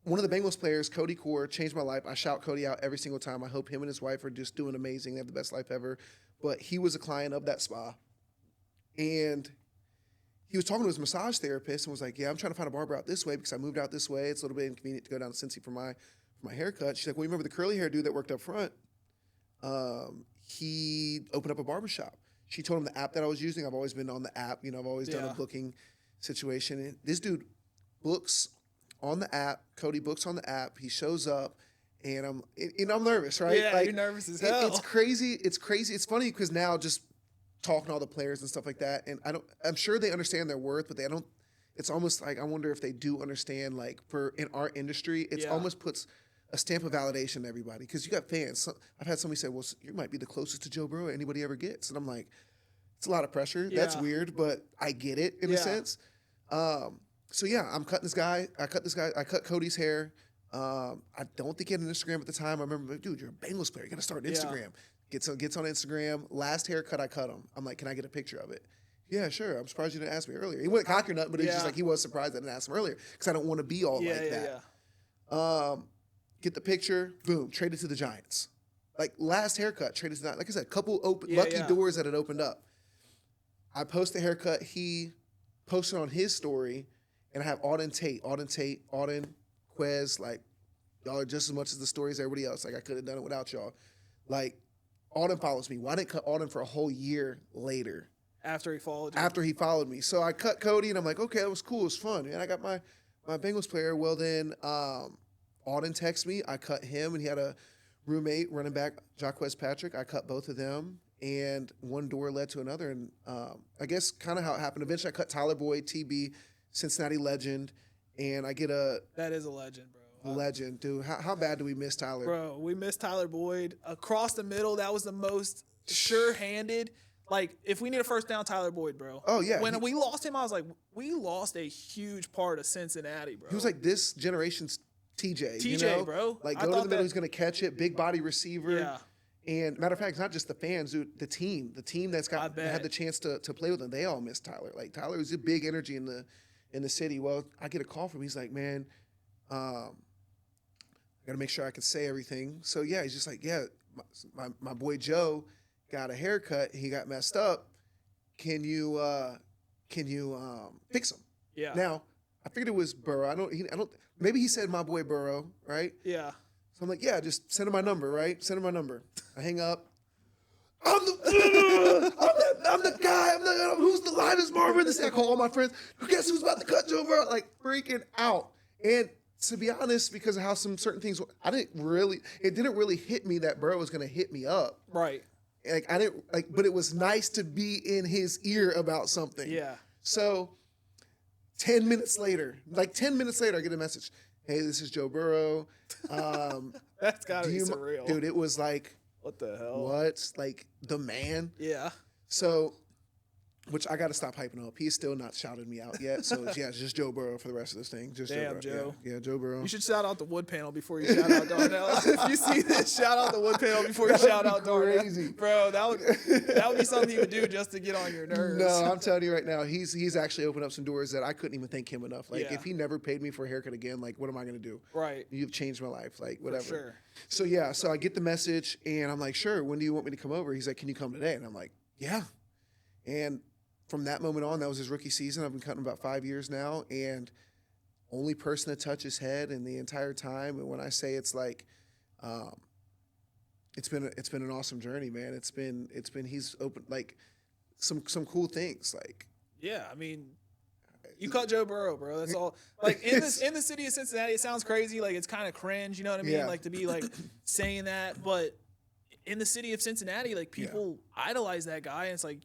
one of the Bengals players, Cody Core, changed my life. I shout Cody out every single time. I hope him and his wife are just doing amazing. They have the best life ever. But he was a client of that spa, and he was talking to his massage therapist and was like, yeah, I'm trying to find a barber out this way because I moved out this way. It's a little bit inconvenient to go down to Cincy for my haircut. She's like, well, you remember the curly hair dude that worked up front? He opened up a barbershop. She told him the app that I was using. I've always been on the app. I've always done a booking situation. And this dude books on the app. Cody books on the app. He shows up, and I'm nervous, right? Yeah, you're nervous as hell. It's crazy. It's funny because now just talking to all the players and stuff like that, and I'm sure they understand their worth, but they don't. It's almost like I wonder if they do understand. Like in our industry, it almost puts a stamp of validation to everybody because you got fans. I've had somebody say, "Well, you might be the closest to Joe Burrow anybody ever gets," and I'm like, it's a lot of pressure. Yeah. That's weird, but I get it in a sense. So yeah, I'm cutting this guy. I cut Cody's hair. I don't think he had an Instagram at the time. I remember, dude, you're a Bengals player. You got to start an Instagram. Gets on Instagram. Last haircut I cut him. I'm like, can I get a picture of it? Yeah, sure. I'm surprised you didn't ask me earlier. He wasn't cocky or nothing, but it's just like he was surprised I didn't ask him earlier because I don't want to be all like that. Yeah. Get the picture. Boom. Traded to the Giants. Like last haircut. Traded to the, like I said, couple lucky doors that had opened up. I post the haircut. He posted on his story, and I have Auden Tate, Quez. Like y'all are just as much as the stories as everybody else. Like I could have done it without y'all. Like Auden follows me. Why didn't cut Auden for a whole year later? After he followed you. After he followed me. So I cut Cody, and I'm like, okay, that was cool. It was fun. And I got my Bengals player. Well, then Auden texts me. I cut him, and he had a roommate, running back, Jaquez Patrick. I cut both of them, and one door led to another. And I guess kind of how it happened. Eventually, I cut Tyler Boyd, TB, Cincinnati legend, and I get a... That is a legend, bro. Legend, dude. How bad do we miss Tyler? Bro, we miss Tyler Boyd. Across the middle, that was the most sure-handed... Like, if we need a first down, Tyler Boyd, bro. Oh, yeah. When we lost him, I was like, we lost a huge part of Cincinnati, bro. He was like this generation's TJ, you know? bro. Like, go to the middle, he's going to catch it, big body receiver. Yeah. And matter of fact, it's not just the fans, dude, the team that's had the chance to play with him, they all miss Tyler. Like Tyler was a big energy in the city. Well, I get a call from him. He's like, man, I got to make sure I can say everything. So yeah, he's just like, yeah, my boy Joe got a haircut. He got messed up. Can you fix him? Yeah. Now I figured it was Burrow. I don't. Maybe he said my boy Burrow, right? Yeah. So I'm like, yeah, just send him my number, right? Send him my number. I hang up. I'm the guy. Who's the livest barber in the city. I call all my friends. Guess who's about to cut Joe Burrow? Like freaking out. And to be honest, because of how certain things, it didn't really hit me that Burrow was going to hit me up. Right. Like but it was nice to be in his ear about something. Yeah. So 10 minutes later, I get a message. Hey, this is Joe Burrow. That's gotta be surreal. Dude, it was like, what the hell? What? Like the man? Yeah. So, which I got to stop hyping up. He's still not shouted me out yet. So yeah, it's just Joe Burrow for the rest of this thing. Just Damn, Joe. Yeah, Joe Burrow. You should shout out the wood panel before you shout out Darnell. If you see this, shout out the wood panel before you shout out Darnell. Crazy. Bro, that would be something he would do just to get on your nerves. No, I'm telling you right now, he's actually opened up some doors that I couldn't even thank him enough. Like Yeah. if he never paid me for a haircut again, like what am I gonna do? Right. You've changed my life, like whatever. For sure. So yeah, so I get the message and I'm like, sure. When do you want me to come over? He's like, can you come today? And I'm like, yeah. And from that moment on, that was his rookie season. I've been cutting about 5 years now, and only person to touch his head in the entire time. And when I say it's like, it's been an awesome journey, man. He's opened like some cool things. Like yeah, I mean, you cut Joe Burrow, bro. That's all. Like in the city of Cincinnati, it sounds crazy. Like it's kind of cringe. You know what I mean? Yeah. Like to be like saying that, but in the city of Cincinnati, like people idolize that guy, and it's like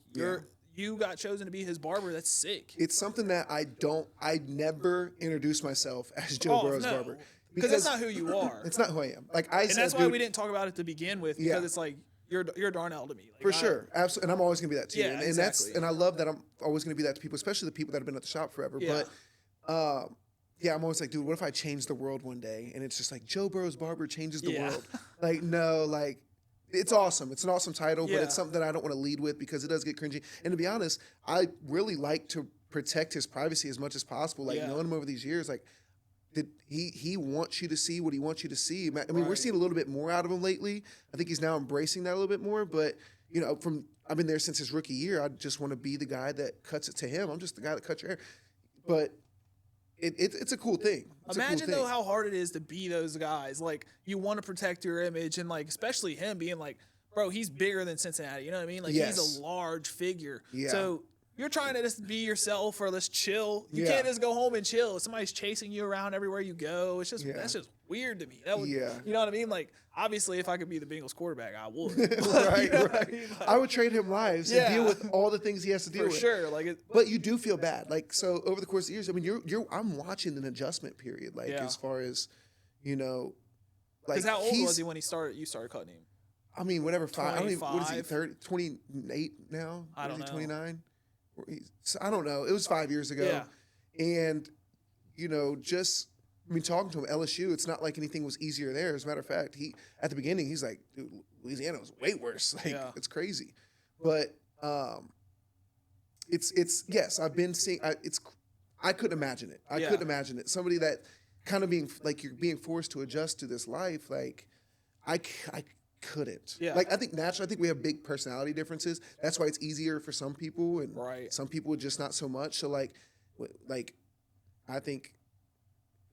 you got chosen to be his barber. That's sick. It's something that I never introduced myself as Joe Burrow's barber. Because that's not who you are. It's not who I am. And that's why we didn't talk about it to begin with, because it's like you're Darnell to me. Like, for sure, absolutely, and I'm always gonna be that to you. And exactly. and I love that I'm always gonna be that to people, especially the people that have been at the shop forever. Yeah. But I'm always like, dude, what if I change the world one day? And it's just like Joe Burrow's barber changes the world. Like no, like. It's awesome. It's an awesome title, but it's something that I don't want to lead with because it does get cringy. And to be honest, I really like to protect his privacy as much as possible. Like knowing him over these years, like did he wants you to see what he wants you to see. I mean, we're seeing a little bit more out of him lately. I think he's now embracing that a little bit more. But you know, I've been there since his rookie year. I just want to be the guy that cuts it to him. I'm just the guy that cuts your hair. But it's a cool thing. Imagine though how hard it is to be those guys. Like you want to protect your image, and like especially him being like, bro, he's bigger than Cincinnati. You know what I mean? Like he's a large figure. Yeah. So you're trying to just be yourself or let's chill. You can't just go home and chill. Somebody's chasing you around everywhere you go. It's just that's just weird to me. That would, you know what I mean? Like obviously, if I could be the Bengals quarterback, I would. Right, you know right. I mean? Like, I would trade him lives and deal with all the things he has to deal with. For sure. Like, but you do feel bad. Like so over the course of years. I mean, I'm watching an adjustment period. Like as far as you know, like because how old was he when you started cutting him? I mean, whatever. What is he? 30, 28 now? I don't know. 29. I don't know. It was 5 years ago. Yeah. And you know, talking to him, LSU, it's not like anything was easier there. As a matter of fact, at the beginning, he's like, dude, Louisiana was way worse. Like, it's crazy. But it's yes, I've been seeing. I couldn't imagine it. I couldn't imagine it. Somebody that kind of being like you're being forced to adjust to this life. Like, I couldn't. Yeah. Like I think naturally, I think we have big personality differences. That's why it's easier for some people, and some people just not so much. So like I think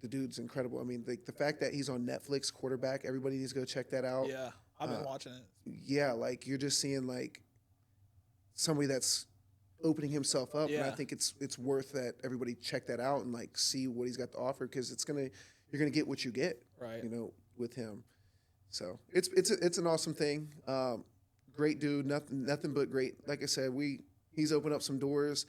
the dude's incredible. I mean, the fact that he's on Netflix, Quarterback, everybody needs to go check that out. Yeah, I've been watching it. Yeah, like you're just seeing like somebody that's opening himself up, and I think it's worth that everybody check that out and like see what he's got to offer because you're gonna get what you get, right? You know, with him. So it's an awesome thing. Great dude, nothing but great. Like I said, he's opened up some doors.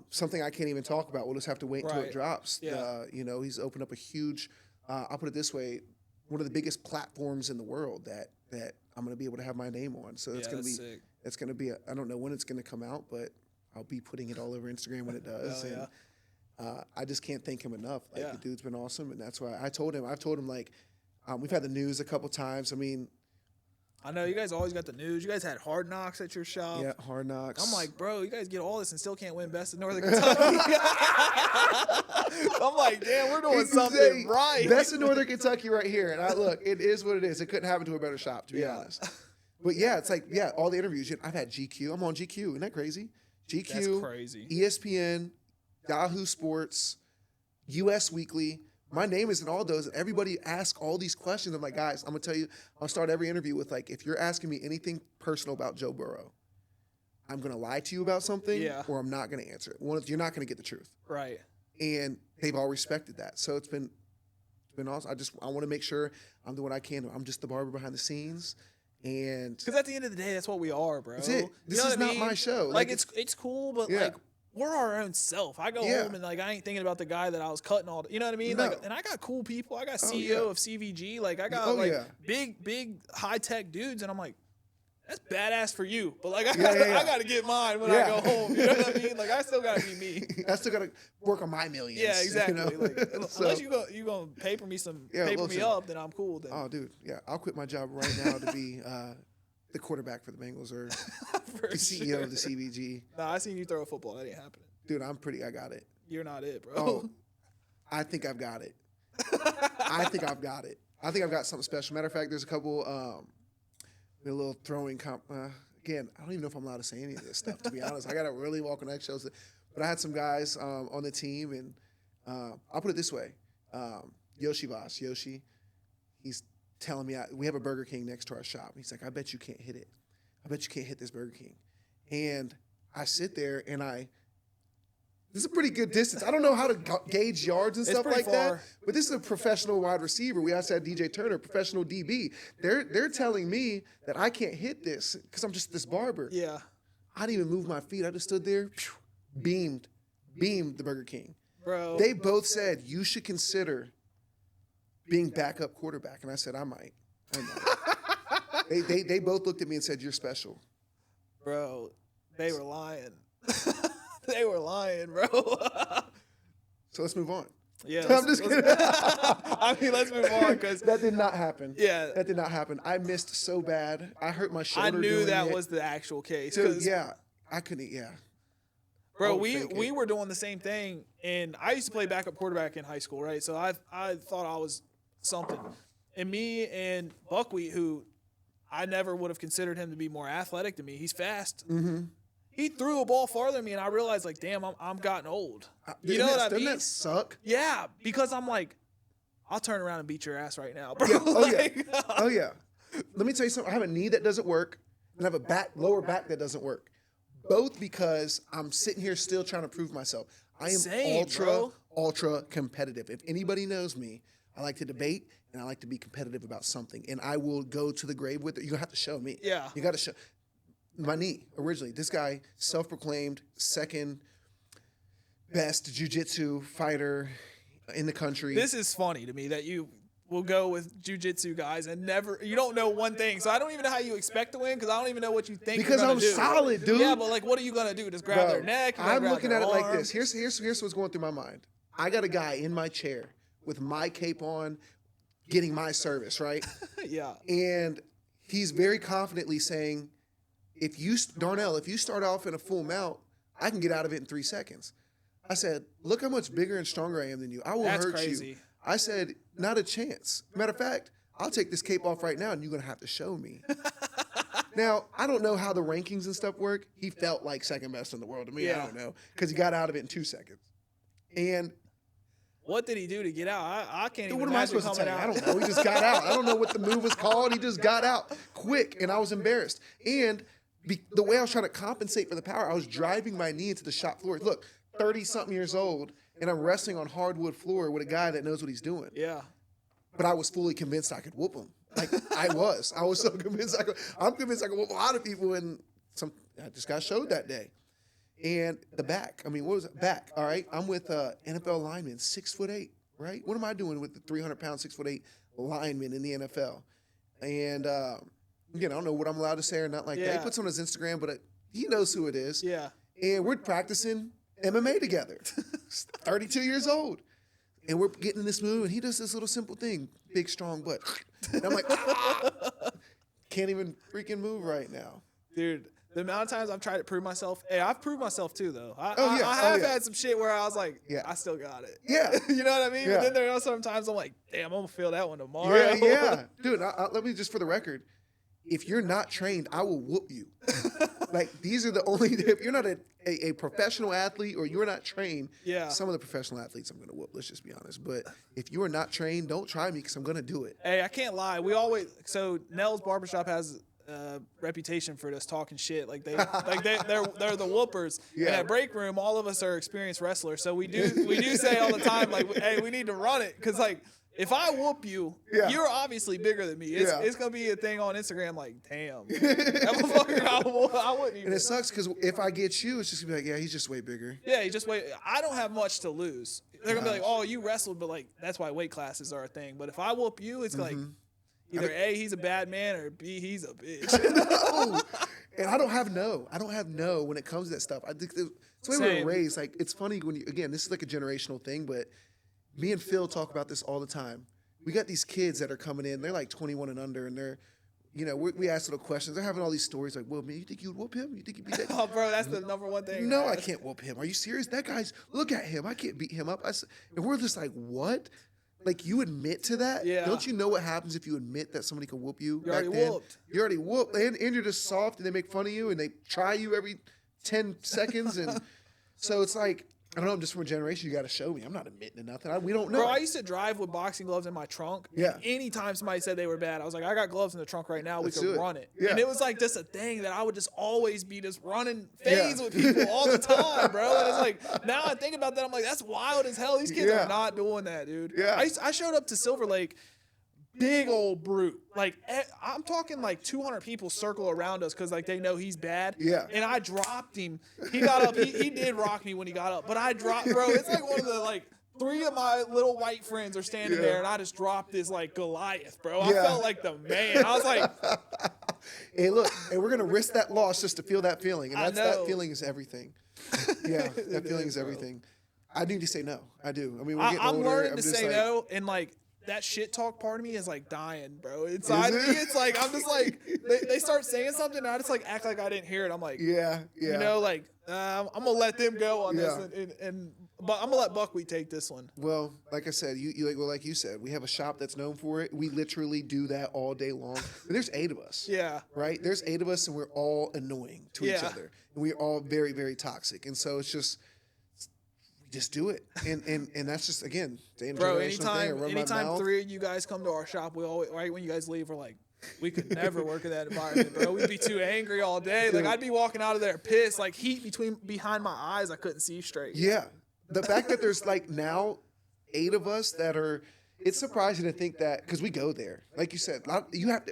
Something I can't even talk about. We'll just have to wait until it drops. Yeah. You know, he's opened up a huge. I'll put it this way: one of the biggest platforms in the world that I'm going to be able to have my name on. So it's going to be sick. It's going to be. I don't know when it's going to come out, but I'll be putting it all over Instagram when it does. I just can't thank him enough. Like the dude's been awesome, and that's why I've told him like. We've had the news a couple times. I mean, I know you guys always got the news. You guys had Hard Knocks at your shop. Yeah, Hard Knocks. I'm like, bro, you guys get all this and still can't win Best of Northern Kentucky. I'm like, damn, we're doing something right. Best of Northern Kentucky right here. And look, it is what it is. It couldn't happen to a better shop, to be honest. But yeah, it's like, all the interviews. I've had GQ. I'm on GQ. Isn't that crazy? GQ. That's crazy. ESPN, Yahoo Sports, US Weekly. My name is in all those. Everybody asks all these questions. I'm like, guys, I'm going to tell you, I'll start every interview with, like, if you're asking me anything personal about Joe Burrow, I'm going to lie to you about something or I'm not going to answer it. You're not going to get the truth. Right. And they've all respected that. So it's been awesome. I want to make sure I'm doing what I can. I'm just the barber behind the scenes. And because at the end of the day, that's what we are, bro. That's it. This is not my show. Like it's cool, but like we're our own self. I go home and like I ain't thinking about the guy that I was cutting all. You know what I mean? No. Like, and I got cool people. I got CEO of CVG. Like I got big high tech dudes, and I'm like, that's badass for you. But like I got to get mine when I go home. You know what I mean? Like I still got to be me. I still got to work on my millions. Yeah, exactly. You know? Like, unless you gonna paper me up, then I'm cool. Then. Oh, dude, I'll quit my job right now to be the quarterback for the Bengals or the CEO of the CVG. Nah, I seen you throw a football. That ain't happening. Dude, I got it. You're not it, bro. Oh, I think I've got it. I think I've got something special. Matter of fact, there's a couple, a little throwing again, I don't even know if I'm allowed to say any of this stuff, to be honest. I got to really walk on eggshells. But I had some guys on the team, and I'll put it this way. Yoshi, he's telling me, we have a Burger King next to our shop. He's like, I bet you can't hit it. I bet you can't hit this Burger King. And I sit there and this is a pretty good distance. I don't know how to gauge yards and stuff like that, but this is a professional wide receiver. We also had DJ Turner, professional DB. They're telling me that I can't hit this because I'm just this barber. Yeah. I didn't even move my feet. I just stood there, beamed the Burger King. Bro. They both said, you should consider being backup quarterback. And I said, I might. They both looked at me and said, you're special. Bro, they were lying. They were lying, bro. So let's move on. Yeah, I'm just kidding. I mean, let's move on because that did not happen. Yeah, that did not happen. I missed so bad. I hurt my shoulder. I knew that was the actual case. Dude, I couldn't. Yeah, bro, we were doing the same thing, and I used to play backup quarterback in high school, right? So I thought I was something, and me and Buckwheat, who I never would have considered him to be more athletic than me. He's fast. Mm-hmm. He threw a ball farther than me, and I realized, like, damn, I'm gotten old. You know what I mean? Doesn't that suck? Yeah, because I'm like, I'll turn around and beat your ass right now, bro. Yeah. Oh, yeah. Let me tell you something. I have a knee that doesn't work, and I have a lower back that doesn't work. Both because I'm sitting here still trying to prove myself. I am ultra competitive. If anybody knows me, I like to debate, and I like to be competitive about something. And I will go to the grave with it. You're going to have to show me. Yeah. You got to show. My knee, originally. This guy, self-proclaimed second best jiu-jitsu fighter in the country. This is funny to me that you will go with jiu-jitsu guys and you don't know one thing. So I don't even know how you expect to win because I don't even know what you think because you're I'm solid, dude. Yeah, but like, what are you going to do? Just grab their neck? I'm looking at it like this. Here's what's going through my mind. I got a guy in my chair with my cape on getting my service, right? Yeah. And he's very confidently saying, Darnell, if you start off in a full mount, I can get out of it in 3 seconds. I said, look how much bigger and stronger I am than you. I will hurt you. I said, not a chance. Matter of fact, I'll take this cape off right now, and you're going to have to show me. Now, I don't know how the rankings and stuff work. He felt like second best in the world to me. Yeah. I don't know, because he got out of it in 2 seconds. And what did he do to get out? I can't even what am I supposed to tell you? I don't know. He just got out. I don't know what the move was called. He just got out quick, and I was embarrassed. And the way I was trying to compensate for the power, I was driving my knee into the shop floor. Look, 30-something years old, and I'm resting on hardwood floor with a guy that knows what he's doing. Yeah. But I was fully convinced I could whoop him. Like, I was so convinced I'm convinced I could whoop a lot of people, and I just got showed that day. And the back, what was it? Back, all right? I'm with NFL lineman, 6'8", right? What am I doing with the 300-pound, 6'8" lineman in the NFL? And, I don't know what I'm allowed to say or not like that. He puts on his Instagram, but he knows who it is. Yeah. And we're practicing MMA together. 32 years old. And we're getting in this move, and he does this little simple thing, big, strong butt. And I'm like, can't even freaking move right now. Dude, the amount of times I've tried to prove myself. Hey, I've proved myself too, though. I have had some shit where I was like, I still got it. Yeah. You know what I mean? Yeah. But then there are sometimes I'm like, damn, I'm going to feel that one tomorrow. Yeah. Dude, let me just for the record, if you're not trained, I will whoop you. Like, these are the only, if you're not a professional athlete or you're not trained, some of the professional athletes I'm going to whoop, let's just be honest. But if you are not trained, don't try me because I'm going to do it. Hey, I can't lie. So Nells Barbershop has a reputation for just talking shit. Like they're the whoopers. Yeah. And at break room, all of us are experienced wrestlers. So we do say all the time, like, hey, we need to run it. Because, like, if I whoop you, you're obviously bigger than me. It's going to be a thing on Instagram like, damn. That motherfucker, I wouldn't even. And it sucks because if I get you, it's just going to be like, yeah, he's just way bigger. Yeah, I don't have much to lose. They're going to be like, oh, you wrestled, but, like, that's why weight classes are a thing. But if I whoop you, it's like, either A, he's a bad man, or B, he's a bitch. No. And I don't have no when it comes to that stuff. I think it's the way we were raised. Like, it's funny when again, this is like a generational thing, but me and Phil talk about this all the time. We got these kids that are coming in. They're like 21 and under, and they're, we ask little questions. They're having all these stories like, well, man, you think you would whoop him? You think you'd beat that? Oh, bro, that's the number one thing. No, I can't whoop him. Are you serious? That guy's, look at him. I can't beat him up. And we're just like, what? Like, you admit to that? Yeah. Don't you know what happens if you admit that somebody can whoop you? You're already whooped. You're already whooped. And you're just soft, and they make fun of you, and they try you every 10 seconds. And so it's like, I don't know, I'm just from a generation, you got to show me. I'm not admitting to nothing. We don't know. Bro, I used to drive with boxing gloves in my trunk. Yeah. Anytime somebody said they were bad, I was like, I got gloves in the trunk right now. Let's we could run it. Yeah. And it was like just a thing that I would just always be just running phase with people all the time, bro. And it's like, now I think about that, I'm like, that's wild as hell. These kids are not doing that, dude. Yeah. I showed up to Silver Lake, big old brute. Like, I'm talking like 200 people circle around us because, like, they know he's bad. Yeah. And I dropped him. He got up. He did rock me when he got up. But I dropped, bro. It's like one of the, like, 3 of my little white friends are standing there, and I just dropped this, like, Goliath, bro. I felt like the man. I was like. Hey, look, and we're going to risk that loss just to feel that feeling. And that feeling is everything. Yeah, that feeling is everything. I need to say no. I do. I mean, we're getting older. I'm learning to say no, and, like, that shit talk part of me is like dying, bro. Inside me, it's like I'm just like they start saying something, and I just like act like I didn't hear it. I'm like, you know, like I'm gonna let them go on this, but I'm gonna let Buckwheat take this one. Well, like I said, like you said, we have a shop that's known for it. We literally do that all day long. And there's 8 of us. Yeah. Right. There's 8 of us, and we're all annoying to each other, and we're all very, very toxic. And so it's just. Just do it, and that's just again, bro. Anytime 3 of you guys come to our shop, we always right when you guys leave, we're like, we could never work in that environment, bro. We'd be too angry all day. Like I'd be walking out of there pissed, like heat behind my eyes. I couldn't see straight. Yeah, the fact that there's like now 8 of us that are. It's surprising to think that because we go there, like you said,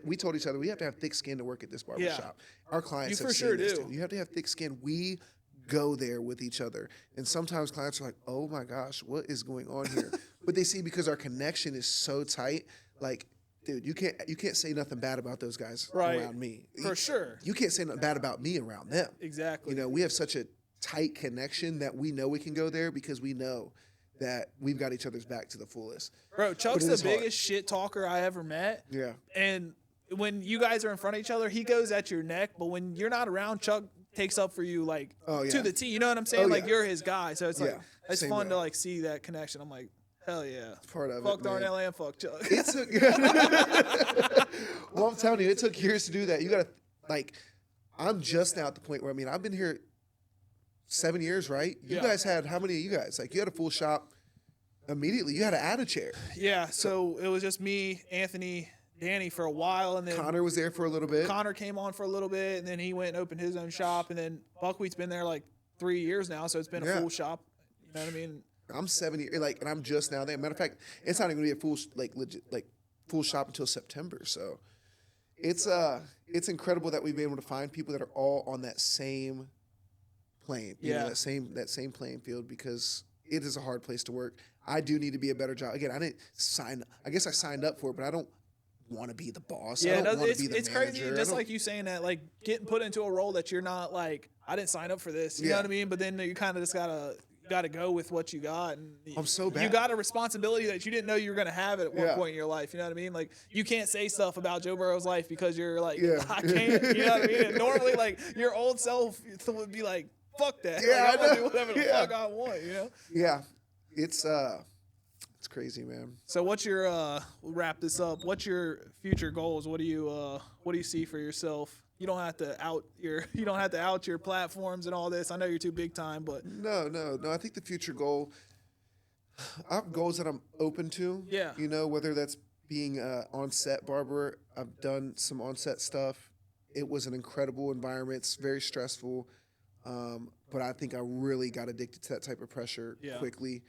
we told each other we have to have thick skin to work at this barbershop. Our clients have seen this too. You have to have thick skin. We go there with each other, and sometimes clients are like, oh my gosh, what is going on here? But they see because our connection is so tight, like, dude, you can't say nothing bad about those guys around me. For sure. You can't say nothing bad about me around them. Exactly. You know, we have such a tight connection that we know we can go there because we know that we've got each other's back to the fullest. Bro, Chuck's the biggest shit talker I ever met. Yeah. And when you guys are in front of each other, he goes at your neck, but when you're not around, Chuck takes up for you like to the T. You know what I'm saying? Like you're his guy. So it's like it's Same fun way. to like see that connection. I'm like, hell yeah. It's part of fuck it. Darnell and fuck Chuck. Well, I'm telling you, it took years to do that. You gotta I'm just now at the point where I've been here 7 years, right? You guys had how many of you guys? Like you had a full shop immediately. You had to add a chair. Yeah, so it was just me, Anthony, Danny for a while, and then Connor was there for a little bit. Connor came on for a little bit, and then he went and opened his own shop, and then Buckwheat's been there like 3 years now, so it's been a full shop. You know what I mean? I'm 7 years, and I'm just now there. Matter of fact, it's not even gonna be a full legit full shop until September. So it's incredible that we've been able to find people that are all on that same plane. You know, that same playing field, because it is a hard place to work. I do need to be a better job. Again, I guess I signed up for it, but I don't want to be the boss. Yeah, I don't want to be the it's manager. crazy. Just like you saying that, like getting put into a role that you're not like, I didn't sign up for this. You know what I mean? But then you kind of just gotta got to go with what you got. And I'm so bad. You got a responsibility that you didn't know you were going to have at one point in your life. You know what I mean? Like, you can't say stuff about Joe Burrow's life because you're like, I can't. You know what I mean? And normally, like, your old self would be like, fuck that. Yeah, like, I want to do whatever the fuck I want, you know? Yeah. It's crazy, man. So what's your we'll wrap this up. What's your future goals? What do you see for yourself? You don't have to out your platforms and all this. I know you're too big time, but no. I think the future goal, I have goals that I'm open to. Yeah. You know, whether that's being on-set barber. I've done some on-set stuff. It was an incredible environment. It's very stressful. But I think I really got addicted to that type of pressure quickly.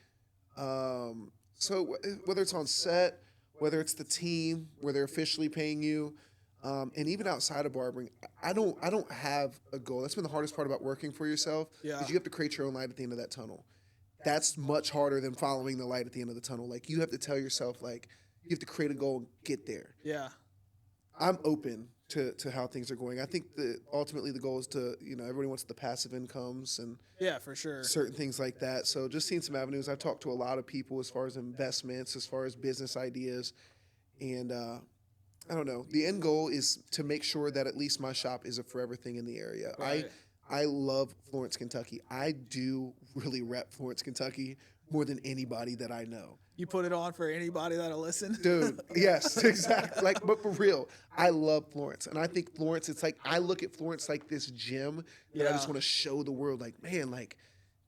So whether it's on set, whether it's the team, where they're officially paying you, and even outside of barbering, I don't have a goal. That's been the hardest part about working for yourself. Yeah. Is you have to create your own light at the end of that tunnel. That's much harder than following the light at the end of the tunnel. Like, you have to tell yourself, like, you have to create a goal and get there. Yeah. I'm open to how things are going. I think that ultimately the goal is to, everybody wants the passive incomes and for sure, certain things like that. So just seeing some avenues. I've talked to a lot of people as far as investments, as far as business ideas, and I don't know. The end goal is to make sure that at least my shop is a forever thing in the area. Right. I love Florence, Kentucky. I do really rep Florence, Kentucky more than anybody that I know. You put it on for anybody that'll listen. Dude, yes, exactly. Like, but for real, I love Florence. And I think Florence, it's like, I look at Florence like this gym that I just want to show the world, like, man, like,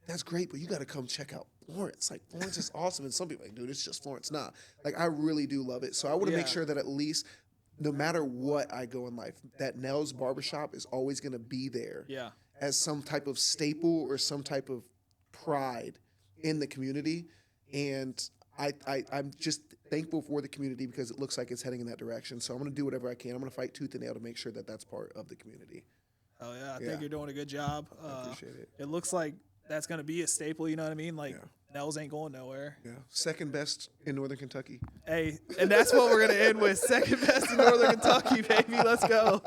that's great, but you got to come check out Florence. Like, Florence is awesome. And some people are like, dude, it's just Florence. Nah, like, I really do love it. So I want to make sure that at least, no matter what I go in life, that Nells Barbershop is always going to be there as some type of staple or some type of pride in the community. And I'm just thankful for the community because it looks like it's heading in that direction. So I'm going to do whatever I can. I'm going to fight tooth and nail to make sure that that's part of the community. Oh, yeah. I think you're doing a good job. I appreciate it. It looks like that's going to be a staple, you know what I mean? Like, Nell's ain't going nowhere. Yeah. Second best in Northern Kentucky. Hey, and that's what we're going to end with. Second best in Northern Kentucky, baby. Let's go.